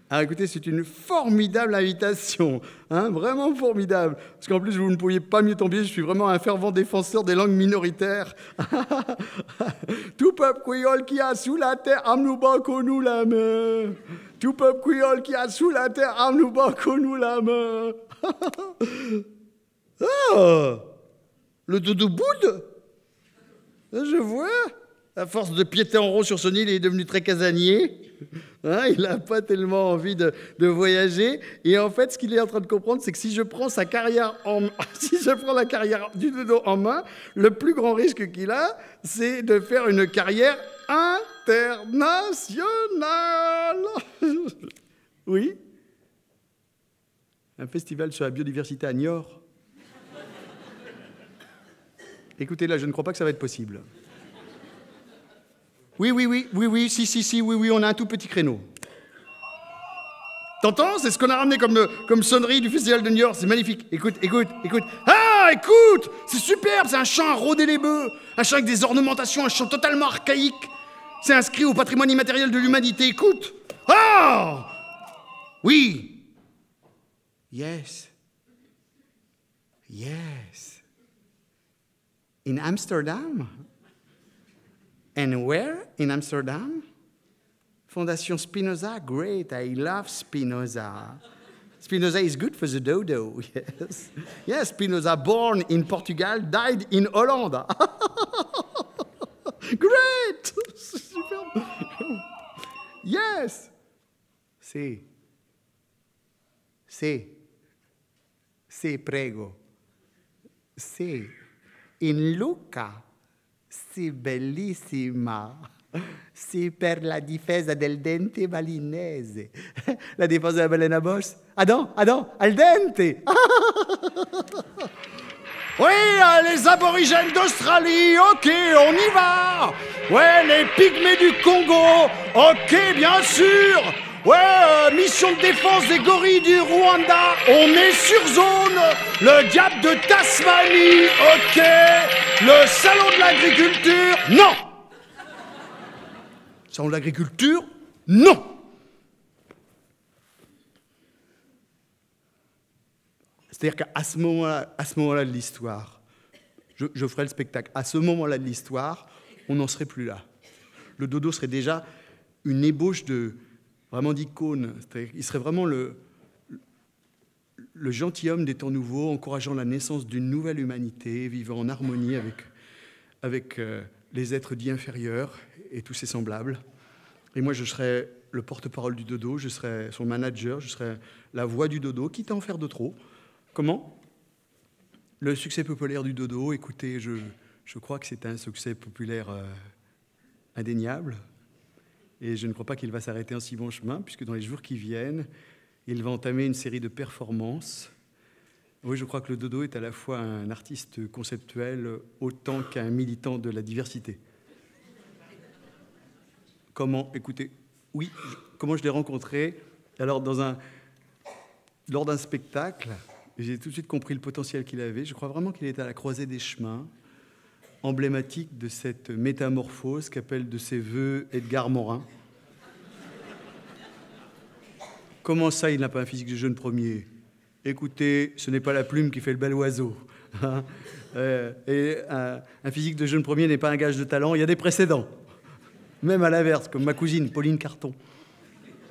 [SPEAKER 3] Ah, écoutez, c'est une formidable invitation, hein, vraiment formidable. Parce qu'en plus, vous ne pouviez pas mieux tomber, je suis vraiment un fervent défenseur des langues minoritaires. Tout peuple créole qui a sous la terre, amenez-nous banco nous la main. Tout peuple créole qui a sous la terre, amenez-nous banco nous la main. Ah, le dodo boude. Je vois. À force de piéter en rond sur son île, il est devenu très casanier. Hein, il n'a pas tellement envie de voyager. Et en fait, ce qu'il est en train de comprendre, c'est que si je prends sa carrière si je prends la carrière du dodo en main, le plus grand risque qu'il a, c'est de faire une carrière internationale. Oui? Un festival sur la biodiversité à Niort. Écoutez, là, je ne crois pas que ça va être possible. Oui, si, on a un tout petit créneau. T'entends? C'est ce qu'on a ramené comme sonnerie du festival de New York, c'est magnifique. Écoute. Ah, écoute! C'est superbe, c'est un chant à rôder les bœufs, un chant avec des ornementations, un chant totalement archaïque. C'est inscrit au patrimoine immatériel de l'humanité, écoute! Ah! Oui! Yes. In Amsterdam? And where in Amsterdam? Fondation Spinoza, great, I love Spinoza. Spinoza is good for the dodo, yes. Yes, Spinoza, born in Portugal, died in Holland. Great! Yes. Sì, prego. Sì, in Luca. Sì, bellissima. Sì, per la difesa del dente balinese. La difesa della balena Bosch. Ah non, al dente.
[SPEAKER 1] Oui, les aborigènes d'Australie, ok, on y va. Ouais, les pygmées du Congo, ok, bien sûr. Ouais, mission de défense des gorilles du Rwanda, on est sur zone. Le diable de Tasmanie, ok. Le salon de l'agriculture, non.
[SPEAKER 3] Salon de l'agriculture, non. C'est-à-dire qu'à ce moment-là de l'histoire, je ferai le spectacle. À ce moment-là de l'histoire, on n'en serait plus là. Le dodo serait déjà une ébauche vraiment d'icône. Il serait vraiment le gentilhomme des temps nouveaux, encourageant la naissance d'une nouvelle humanité, vivant en harmonie avec les êtres dits inférieurs et tous ses semblables. Et moi, je serais le porte-parole du dodo, je serais son manager, je serais la voix du dodo, quitte à en faire de trop. Comment ? Le succès populaire du dodo, écoutez, je crois que c'est un succès populaire indéniable. Et je ne crois pas qu'il va s'arrêter en si bon chemin, puisque dans les jours qui viennent, il va entamer une série de performances. Oui, je crois que le dodo est à la fois un artiste conceptuel autant qu'un militant de la diversité. Comment ? Écoutez, oui, comment je l'ai rencontré ? Alors, lors d'un spectacle, j'ai tout de suite compris le potentiel qu'il avait. Je crois vraiment qu'il est à la croisée des chemins, emblématique de cette métamorphose qu'appelle de ses voeux Edgar Morin. Comment ça, il n'a pas un physique de jeune premier ? Écoutez, ce n'est pas la plume qui fait le bel oiseau. Et un physique de jeune premier n'est pas un gage de talent, il y a des précédents. Même à l'inverse, comme ma cousine Pauline Carton.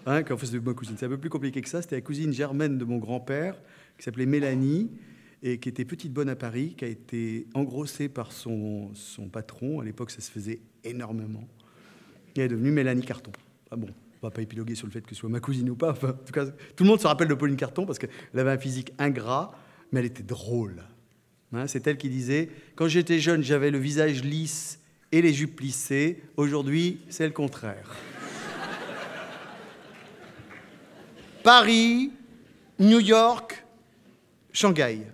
[SPEAKER 3] Enfin, c'est ma cousine, c'est un peu plus compliqué que ça. C'était la cousine germaine de mon grand-père, qui s'appelait Mélanie, et qui était petite bonne à Paris, qui a été engrossée par son patron. À l'époque, ça se faisait énormément. Et elle est devenue Mélanie Carton. Ah bon, on ne va pas épiloguer sur le fait que ce soit ma cousine ou pas. Enfin, en tout cas, tout le monde se rappelle de Pauline Carton parce qu'elle avait un physique ingrat, mais elle était drôle. Hein, c'est elle qui disait « Quand j'étais jeune, j'avais le visage lisse et les jupes plissées. Aujourd'hui, c'est le contraire. » Paris, New York, Shanghai.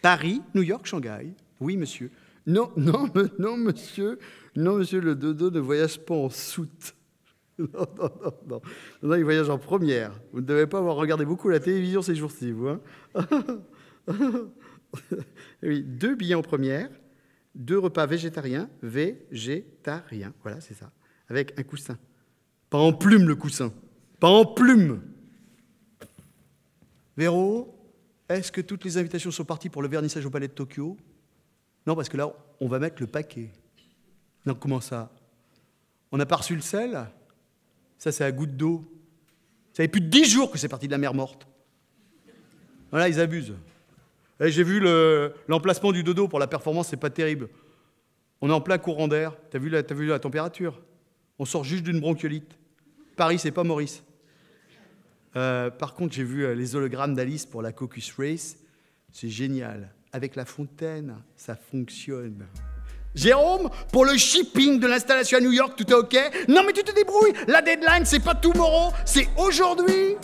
[SPEAKER 3] Paris, New York, Shanghai. Oui, monsieur. Non, monsieur. Non, monsieur, le dodo ne voyage pas en soute. Non, il voyage en première. Vous ne devez pas avoir regardé beaucoup la télévision ces jours-ci, vous. Hein. Oui, 2 billets en première, 2 repas végétariens. Voilà, c'est ça. Avec un coussin. Pas en plume, le coussin. Pas en plume. Véro, est-ce que toutes les invitations sont parties pour le vernissage au Palais de Tokyo ? Non, parce que là, on va mettre le paquet. Non, comment ça ? On n'a pas reçu le sel ? Ça, c'est à goutte d'eau. Ça fait plus de 10 jours que c'est parti de la mer morte. Voilà, ils abusent. Et j'ai vu l'emplacement du dodo pour la performance, c'est pas terrible. On est en plein courant d'air. T'as vu la température ? On sort juste d'une bronchiolite. Paris, c'est pas Maurice. Par contre, j'ai vu les hologrammes d'Alice pour la Caucus Race. C'est génial. Avec la fontaine, ça fonctionne. Jérôme, pour le shipping de l'installation à New York, tout est OK ? Non, mais tu te débrouilles. La deadline, c'est pas tomorrow, c'est aujourd'hui.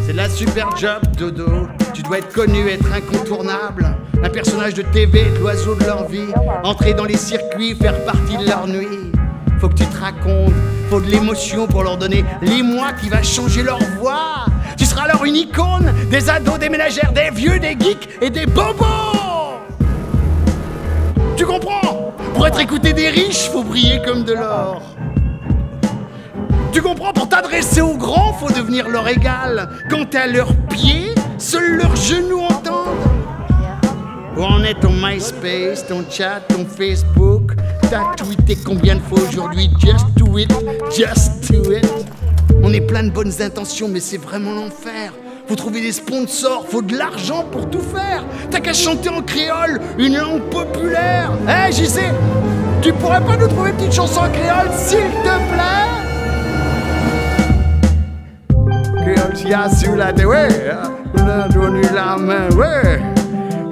[SPEAKER 3] C'est la super job, Dodo. Tu dois être connu, être incontournable. Un personnage de TV, de l'oiseau de leur vie. Entrer dans les circuits, faire partie de leur nuit. Faut que tu te racontes, faut de l'émotion pour leur donner l'émoi qui va changer leur voix. Tu seras alors une icône, des ados, des ménagères, des vieux, des geeks et des bobos. Tu comprends ? Pour être écouté des riches, faut briller comme de l'or. Tu comprends ? Pour t'adresser aux grands, faut devenir leur égal. Quand t'es à leurs pieds, seuls leurs genoux entendent. Où en est ton MySpace, ton chat, ton Facebook ? T'as tweeté combien de fois aujourd'hui ? Just do it, just do it. On est plein de bonnes intentions, mais c'est vraiment l'enfer. Faut trouver des sponsors, faut de l'argent pour tout faire. T'as qu'à chanter en créole, une langue populaire. J'y sais. Tu pourrais pas nous trouver une petite chanson créole, s'il te plaît? Créole qui a sous la terre, ouais. On a donné la main, ouais.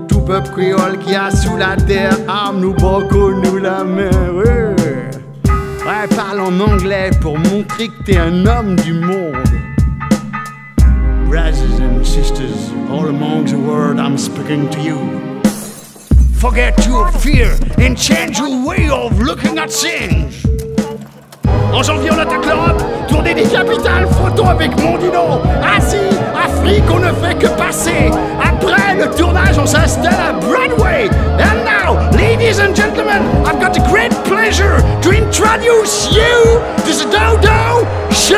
[SPEAKER 3] Tout peuple créole qui a sous la terre, arme nous beaucoup nous la main, ouais. Ouais, parle en anglais pour montrer que t'es un homme du monde. Brothers and sisters, all among the world, I'm speaking to you. Forget your fear and change your way of looking at things. En janvier, on attaque l'Europe, tournée des capitales, photo avec Mondino. Asie, Afrique, on ne fait que passer. Après le tournage, on s'installe à Broadway. And now, ladies and gentlemen, I've got the great pleasure to introduce you to the Dodo Show!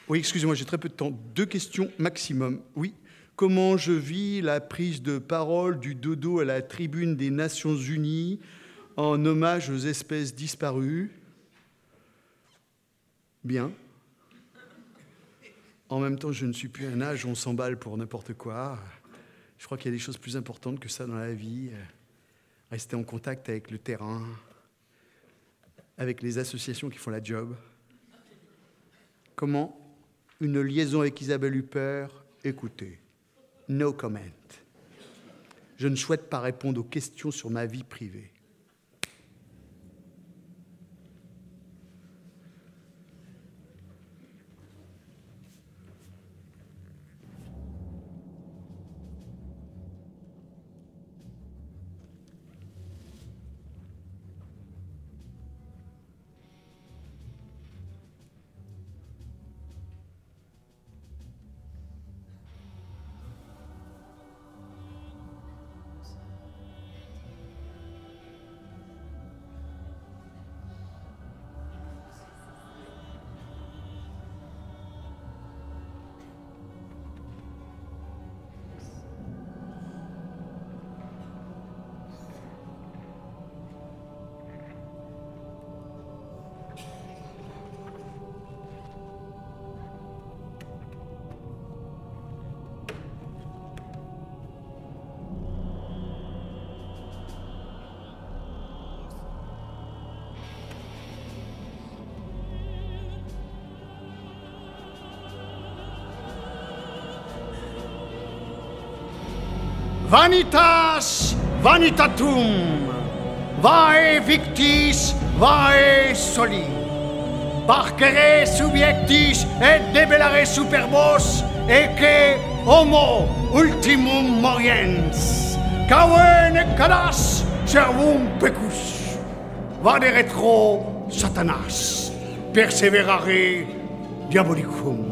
[SPEAKER 3] Oui, excusez-moi, j'ai très peu de temps. 2 questions maximum. Oui. Comment je vis la prise de parole du dodo à la tribune des Nations Unies en hommage aux espèces disparues? Bien. En même temps, je ne suis plus à un âge où on s'emballe pour n'importe quoi. Je crois qu'il y a des choses plus importantes que ça dans la vie. Rester en contact avec le terrain, avec les associations qui font la job. Comment? Une liaison avec Isabelle Huppert, écoutez, no comment. Je ne souhaite pas répondre aux questions sur ma vie privée. Vanitas vanitatum, vae victis, vae soli. Parcere subjectis et debellare superbos, ecce homo ultimum moriens. Caven et cadas servum pecus. Vade retro satanas, perseverare diabolicum.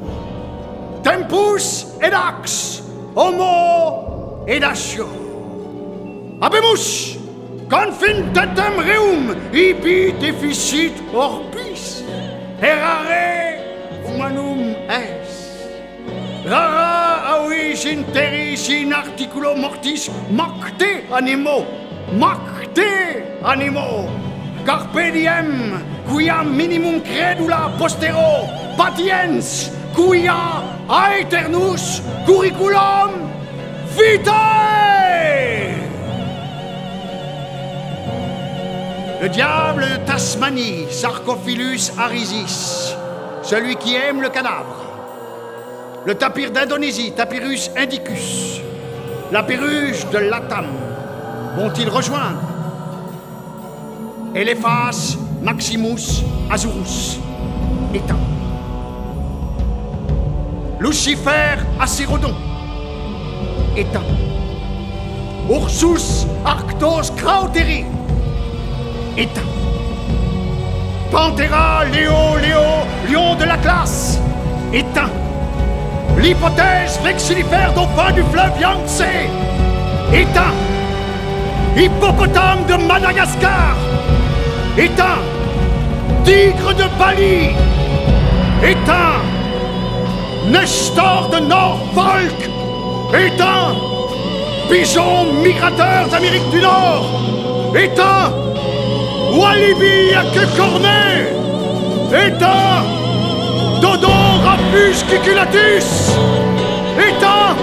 [SPEAKER 3] Tempus edax, homo edatio. Habemus confintetem reum ibi deficit orbis. Errare humanum est. Rara avis in terris in articulo mortis macte animo. Macte animo. Carpe diem, quia minimum credula postero patiens, quia aeternus curriculum vitae! Le diable de Tasmanie, Sarcophilus arisis, celui qui aime le cadavre. Le tapir d'Indonésie, Tapirus indicus. La perruche de Latam, vont-ils rejoindre? Elephas Maximus Azurus, éteint. Lucifer Acérodon, éteint. Ursus Arctos Krauteri, éteint. Panthera Léo, lion de la classe, éteint. L'hypothèse vexillifère dauphin du fleuve Yangtze, éteint. Hippopotame de Madagascar, éteint. Tigre de Bali, éteint. Nestor de Norfolk, éteint. Pigeons migrateurs d'Amérique du Nord, éteint.
[SPEAKER 1] Walibi à queue cornée, éteint, dodo rapus ciculatus, éteint.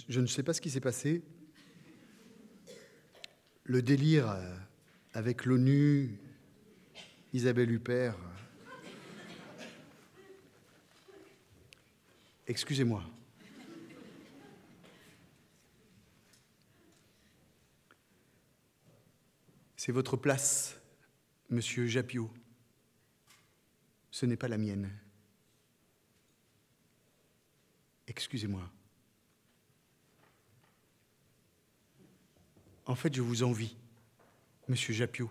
[SPEAKER 3] Je ne sais pas ce qui s'est passé. Le délire avec l'ONU, Isabelle Huppert. Excusez-moi. C'est votre place, monsieur Jappiot. Ce n'est pas la mienne. Excusez-moi. En fait, je vous envie, monsieur Jappiot,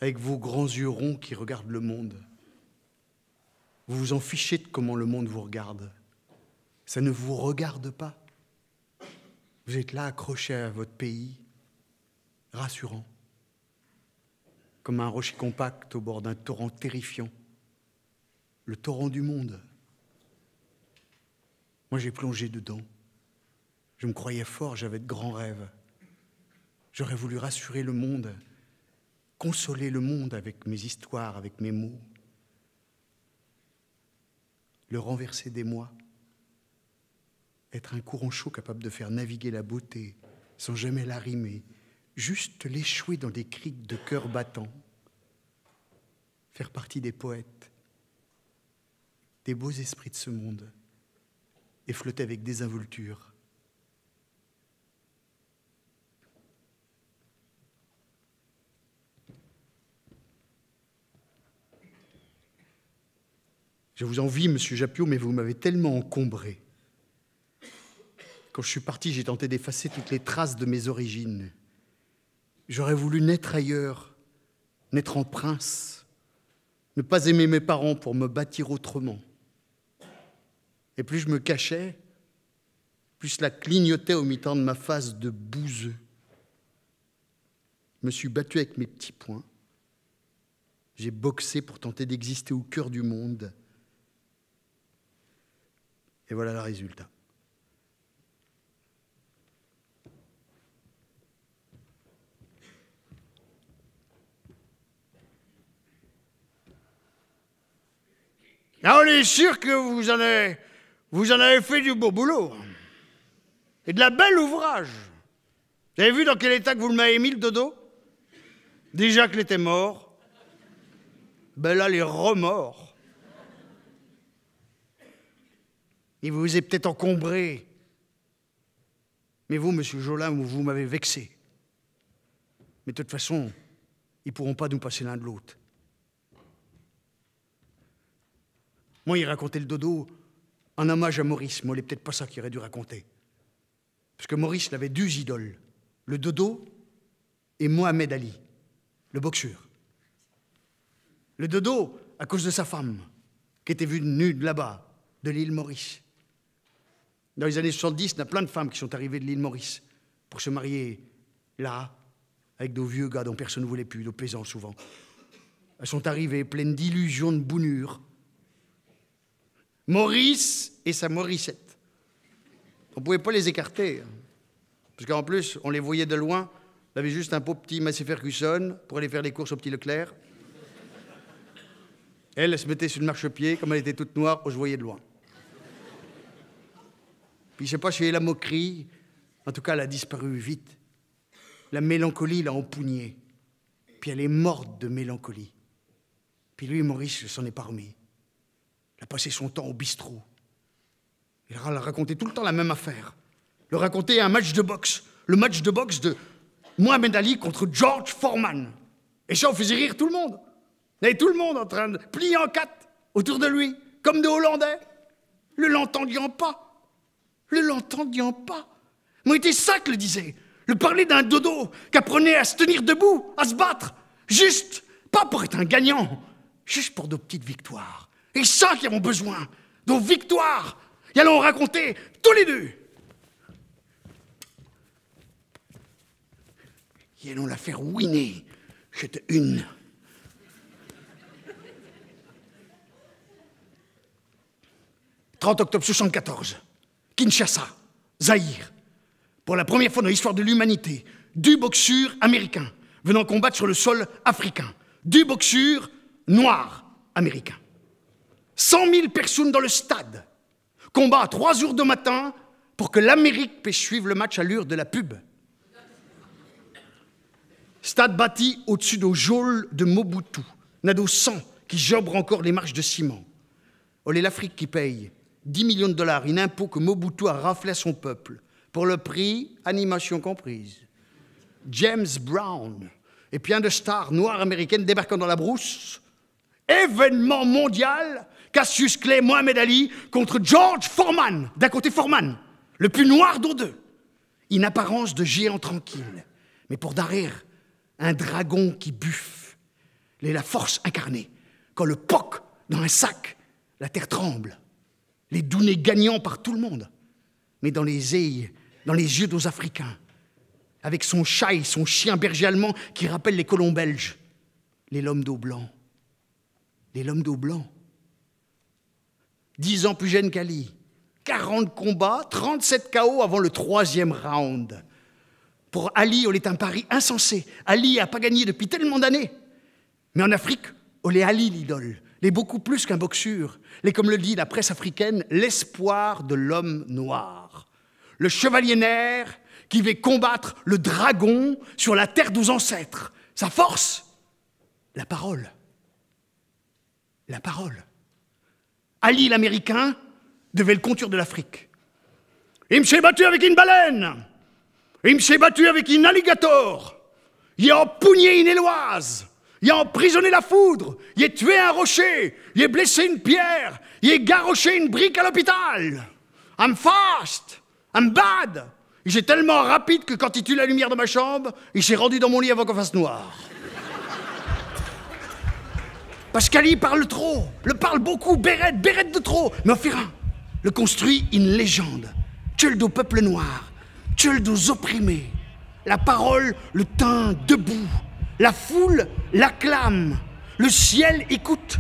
[SPEAKER 3] avec vos grands yeux ronds qui regardent le monde. Vous vous en fichez de comment le monde vous regarde. Ça ne vous regarde pas. Vous êtes là accroché à votre pays, rassurant, comme un rocher compact au bord d'un torrent terrifiant, le torrent du monde. Moi, j'ai plongé dedans. Je me croyais fort, j'avais de grands rêves. J'aurais voulu rassurer le monde, consoler le monde avec mes histoires, avec mes mots, le renverser des moi, être un courant chaud capable de faire naviguer la beauté sans jamais la rimer, juste l'échouer dans des criques de cœur battant, faire partie des poètes, des beaux esprits de ce monde et flotter avec désinvolture. Je vous envie, monsieur Jappiot, mais vous m'avez tellement encombré. Quand je suis parti, j'ai tenté d'effacer toutes les traces de mes origines. J'aurais voulu naître ailleurs, naître en prince, ne pas aimer mes parents pour me bâtir autrement. Et plus je me cachais, plus cela clignotait au mi-temps de ma face de bouseux. Je me suis battu avec mes petits poings. J'ai boxé pour tenter d'exister au cœur du monde. Et voilà le résultat.
[SPEAKER 1] Ah, on est sûr que vous en avez fait du beau boulot. Et de la belle ouvrage. Vous avez vu dans quel état que vous m'avez mis le dodo? Déjà qu'il était mort. Ben là, les remords. Il vous est peut-être encombré. Mais vous, monsieur Jolin, vous m'avez vexé. Mais de toute façon, ils ne pourront pas nous passer l'un de l'autre. Moi, il racontait le dodo en hommage à Maurice. Moi, il n'est peut-être pas ça qu'il aurait dû raconter. Parce que Maurice, il avait deux idoles. Le dodo et Mohamed Ali, le boxeur.
[SPEAKER 3] Le dodo, à cause de sa femme, qui était vue nue de là-bas, de l'île Maurice. Dans les années 70, il y a plein de femmes qui sont arrivées de l'île Maurice pour se marier là, avec de vieux gars dont personne ne voulait plus, de plaisants souvent. Elles sont arrivées pleines d'illusions de bounure. Maurice et sa Mauricette. On ne pouvait pas les écarter. Parce qu'en plus, on les voyait de loin. Il avait juste un pauvre petit Massey Ferguson pour aller faire les courses au Petit Leclerc. Elle se mettait sur le marchepied, comme elle était toute noire, on se voyait de loin. Puis je ne sais pas si elle a la moquerie, en tout cas elle a disparu vite. La mélancolie l'a empoignée. Puis elle est morte de mélancolie. Puis lui, Maurice, ne s'en est pas remis. Il a passé son temps au bistrot. Il a raconté tout le temps la même affaire. Il a raconté un match de boxe. Le match de boxe de Mohamed Ali contre George Foreman. Et ça, on faisait rire tout le monde. Il y avait tout le monde en train de plier en quatre autour de lui, comme des Hollandais. Le l'entendiant pas. Le l'entendiant pas. Moi, c'était ça que le disait. Le parler d'un dodo qui apprenait à se tenir debout, à se battre. Juste, pas pour être un gagnant, juste pour de petites victoires. Et ça qui avons besoin, de victoires. Et allons raconter tous les deux. Et allons la faire winner. J'étais une. « 30 octobre 74, Kinshasa, Zaïre. Pour la première fois dans l'histoire de l'humanité, du boxeur américain venant combattre sur le sol africain. Du boxeur noir américain. 100 000 personnes dans le stade. Combat à 3 heures du matin pour que l'Amérique puisse suivre le match à l'heure de la pub. Stade bâti au-dessus de geôles de Mobutu. Nado 100 qui jobre encore les marches de ciment. Olé l'Afrique qui paye 10 millions de dollars, un impôt que Mobutu a raflé à son peuple. Pour le prix, animation comprise. James Brown et plein de stars noires américaines débarquant dans la brousse. Événement mondial, Cassius Clay, Mohamed Ali contre George Foreman. D'un côté Foreman, le plus noir d'eux deux. Une apparence de géant tranquille. Mais pour derrière, un dragon qui buffe. La force incarnée. Quand le poc dans un sac, la terre tremble. Les dounés gagnants par tout le monde. Mais dans les yeux d'aux Africains, avec son chat et son chien berger allemand qui rappellent les colons belges, les lommes d'eau blanc. Les lommes d'eau blanc. 10 ans plus jeune qu'Ali. 40 combats, 37 KO avant le 3e round. Pour Ali, on est un pari insensé. Ali n'a pas gagné depuis tellement d'années. Mais en Afrique, on est Ali l'idole. Il est beaucoup plus qu'un boxeur. Il est, comme le dit la presse africaine, l'espoir de l'homme noir. Le chevalier nerf qui va combattre le dragon sur la terre d'aux ancêtres. Sa force, la parole. La parole. Ali l'Américain devait le contour de l'Afrique. Il me s'est battu avec une baleine. Il me s'est battu avec une alligator. Il a empougné une éloise. Il a emprisonné la foudre. Il a tué un rocher. Il a blessé une pierre. Il a garroché une brique à l'hôpital. I'm fast. I'm bad. Il est tellement rapide que quand il tue la lumière de ma chambre, il s'est rendu dans mon lit avant qu'on fasse noir. Parce qu'Ali parle trop, le parle beaucoup, bérette de trop. Mais Offira le construit une légende. Tchel au peuple noir, tchel aux opprimés. La parole le tint debout. La foule l'acclame. Le ciel écoute.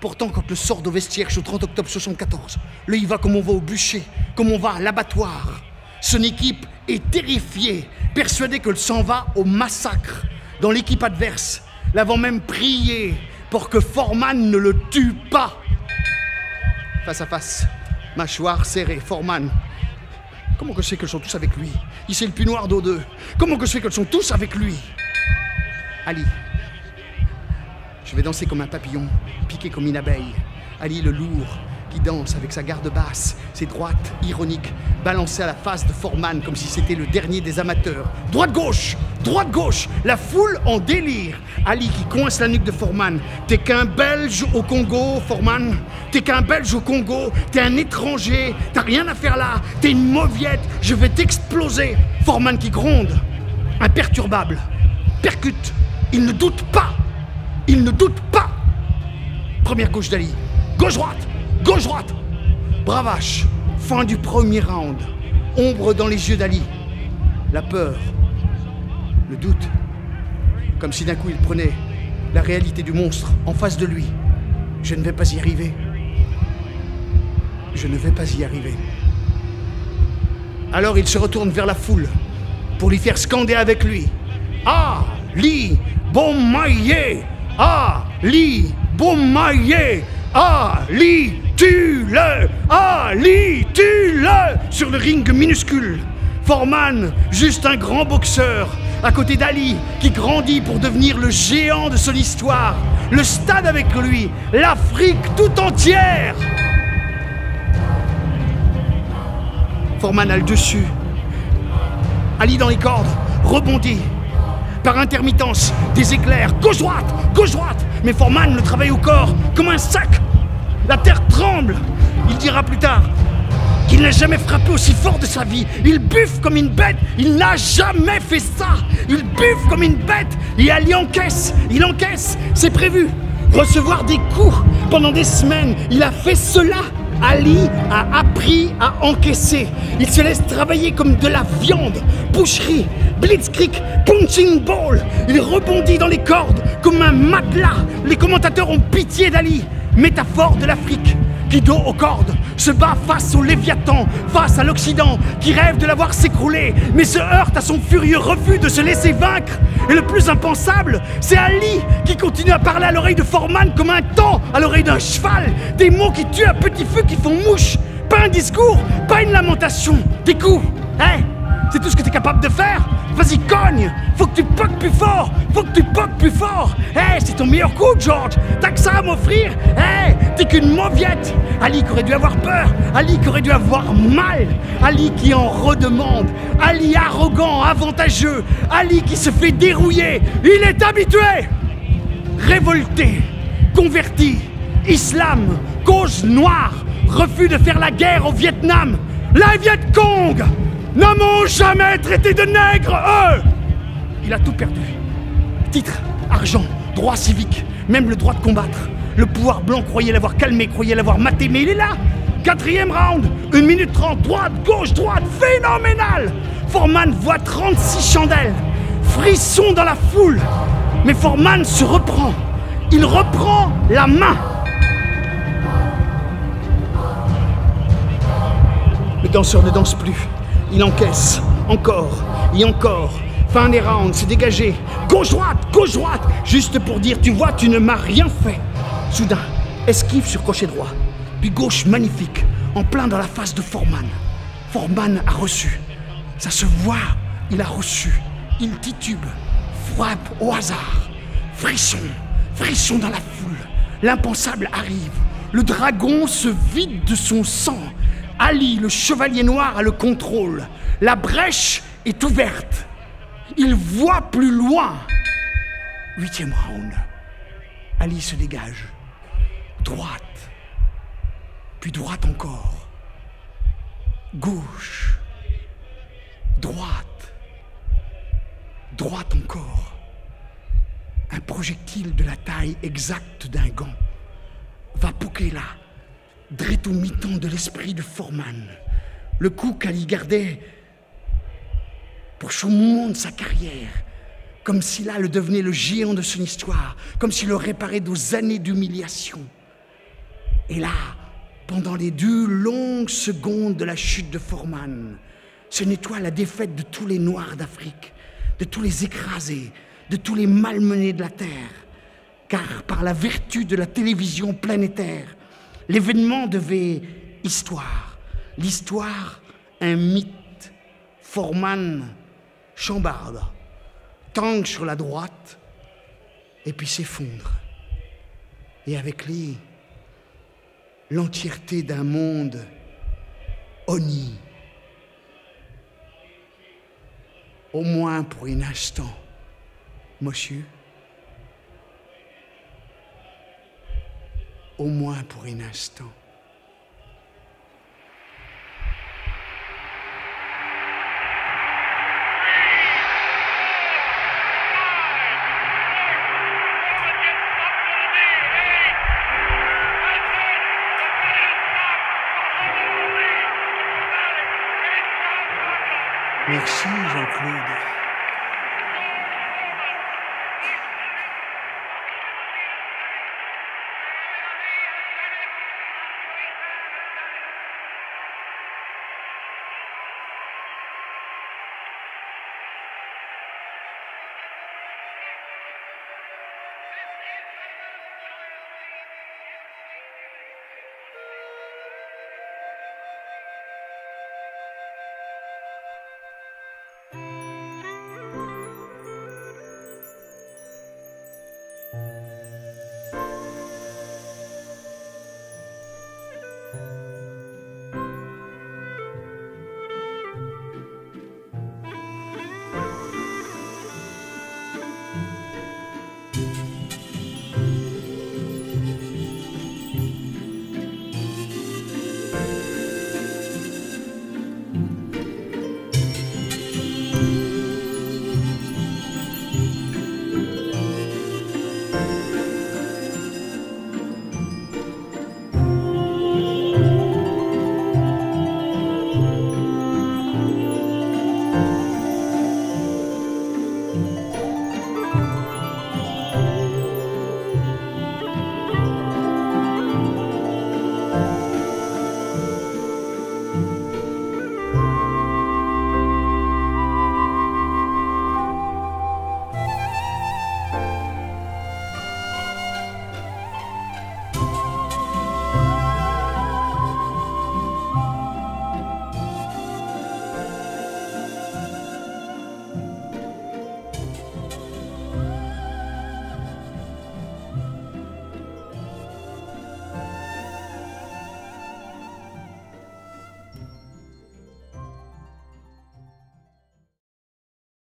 [SPEAKER 3] Pourtant, quand le sort de vestiaire, au 30 octobre 74, le y va comme on va au bûcher, comme on va à l'abattoir. Son équipe est terrifiée, persuadée que le sang va au massacre. Dans l'équipe adverse, l'avant même prié pour que Foreman ne le tue pas. Face à face, mâchoire serrée, Foreman. Comment que je sais qu'ils sont tous avec lui? Il c'est le plus noir d'eux deux. Comment que je sais qu'ils sont tous avec lui? Ali, je vais danser comme un papillon, piqué comme une abeille. Ali le lourd, qui danse avec sa garde basse, ses droites ironiques, balancées à la face de Foreman comme si c'était le dernier des amateurs. Droite-gauche, la foule en délire. Ali qui coince la nuque de Foreman. T'es qu'un Belge au Congo, Foreman. T'es qu'un Belge au Congo, t'es un étranger, t'as rien à faire là, t'es une mauviette, je vais t'exploser. Foreman qui gronde, imperturbable, percute, il ne doute pas. Première gauche d'Ali. Gauche-droite. Gauche-droite. Bravache. Fin du premier round. Ombre dans les yeux d'Ali. La peur. Le doute. Comme si d'un coup il prenait la réalité du monstre en face de lui. Je ne vais pas y arriver. Je ne vais pas y arriver. Alors il se retourne vers la foule pour lui faire scander avec lui. Ali Bomaye! Ali Bomaye! Ali, tue-le! Ali, tue-le! Sur le ring minuscule, Foreman, juste un grand boxeur, à côté d'Ali, qui grandit pour devenir le géant de son histoire. Le stade avec lui, l'Afrique tout entière! Foreman a le dessus. Ali dans les cordes, rebondit. Par intermittence, des éclairs, gauche-droite, gauche-droite. Mais Foreman le travaille au corps, comme un sac. La terre tremble. Il dira plus tard qu'il n'a jamais frappé aussi fort de sa vie. Il buffe comme une bête. Il n'a jamais fait ça. Il buffe comme une bête. Et Ali encaisse. Il encaisse. C'est prévu. Recevoir des coups pendant des semaines. Il a fait cela. Ali a appris à encaisser. Il se laisse travailler comme de la viande. Boucherie, blitzkrieg, punching ball. Il rebondit dans les cordes comme un matelas. Les commentateurs ont pitié d'Ali. Métaphore de l'Afrique qui, dos aux cordes, se bat face au Léviathan, face à l'Occident qui rêve de la voir s'écrouler, mais se heurte à son furieux refus de se laisser vaincre. Et le plus impensable, c'est Ali qui continue à parler à l'oreille de Foreman comme un taon à l'oreille d'un cheval. Des mots qui tuent à petit feu, qui font mouche. Pas un discours, pas une lamentation. Des coups. C'est tout ce que t'es capable de faire? Vas-y, cogne! Faut que tu poques plus fort! Faut que tu poques plus fort! C'est ton meilleur coup, George! T'as que ça à m'offrir? T'es qu'une mauviette! Ali qui aurait dû avoir peur! Ali qui aurait dû avoir mal! Ali qui en redemande! Ali arrogant, avantageux! Ali qui se fait dérouiller! Il est habitué! Révolté, converti, islam, cause noire, refus de faire la guerre au Vietnam! La Viet Cong ne m'ont jamais traité de nègre, eux! Il a tout perdu. Titre, argent, droit civique, même le droit de combattre. Le pouvoir blanc croyait l'avoir calmé, croyait l'avoir maté, mais il est là! 4e round, 1 minute 30, droite, gauche, droite, phénoménal! Foreman voit 36 chandelles, frisson dans la foule. Mais Foreman se reprend. Il reprend la main. Le danseur ne danse plus. Il encaisse, encore et encore. Fin des rounds, c'est dégagé. Gauche-droite, juste pour dire, tu vois, tu ne m'as rien fait. Soudain, esquive sur crochet droit, puis gauche magnifique, en plein dans la face de Foreman. Foreman a reçu. Ça se voit, il a reçu. Il titube, frappe au hasard. Frisson dans la foule. L'impensable arrive. Le dragon se vide de son sang. Ali, le chevalier noir, a le contrôle. La brèche est ouverte. Il voit plus loin. 8e round. Ali se dégage. Droite. Puis droite encore. Gauche. Droite. Droite encore. Un projectile de la taille exacte d'un gant va poquer là. Drette au mi-temps de l'esprit de Foreman. Le coup qu'Ali gardait pour chaque moment de sa carrière. Comme si là le devenait le géant de son histoire. Comme s'il le réparait aux années d'humiliation. Et là, pendant les 2 longues secondes de la chute de Foreman, se nettoie la défaite de tous les Noirs d'Afrique, de tous les écrasés, de tous les malmenés de la terre. Car par la vertu de la télévision planétaire, l'événement devait histoire. L'histoire, un mythe. Foreman chambarde, tangue sur la droite, et puis s'effondre. Et avec lui, l'entièreté d'un monde honni. Au moins pour un instant, monsieur. Au moins pour un instant. Claude.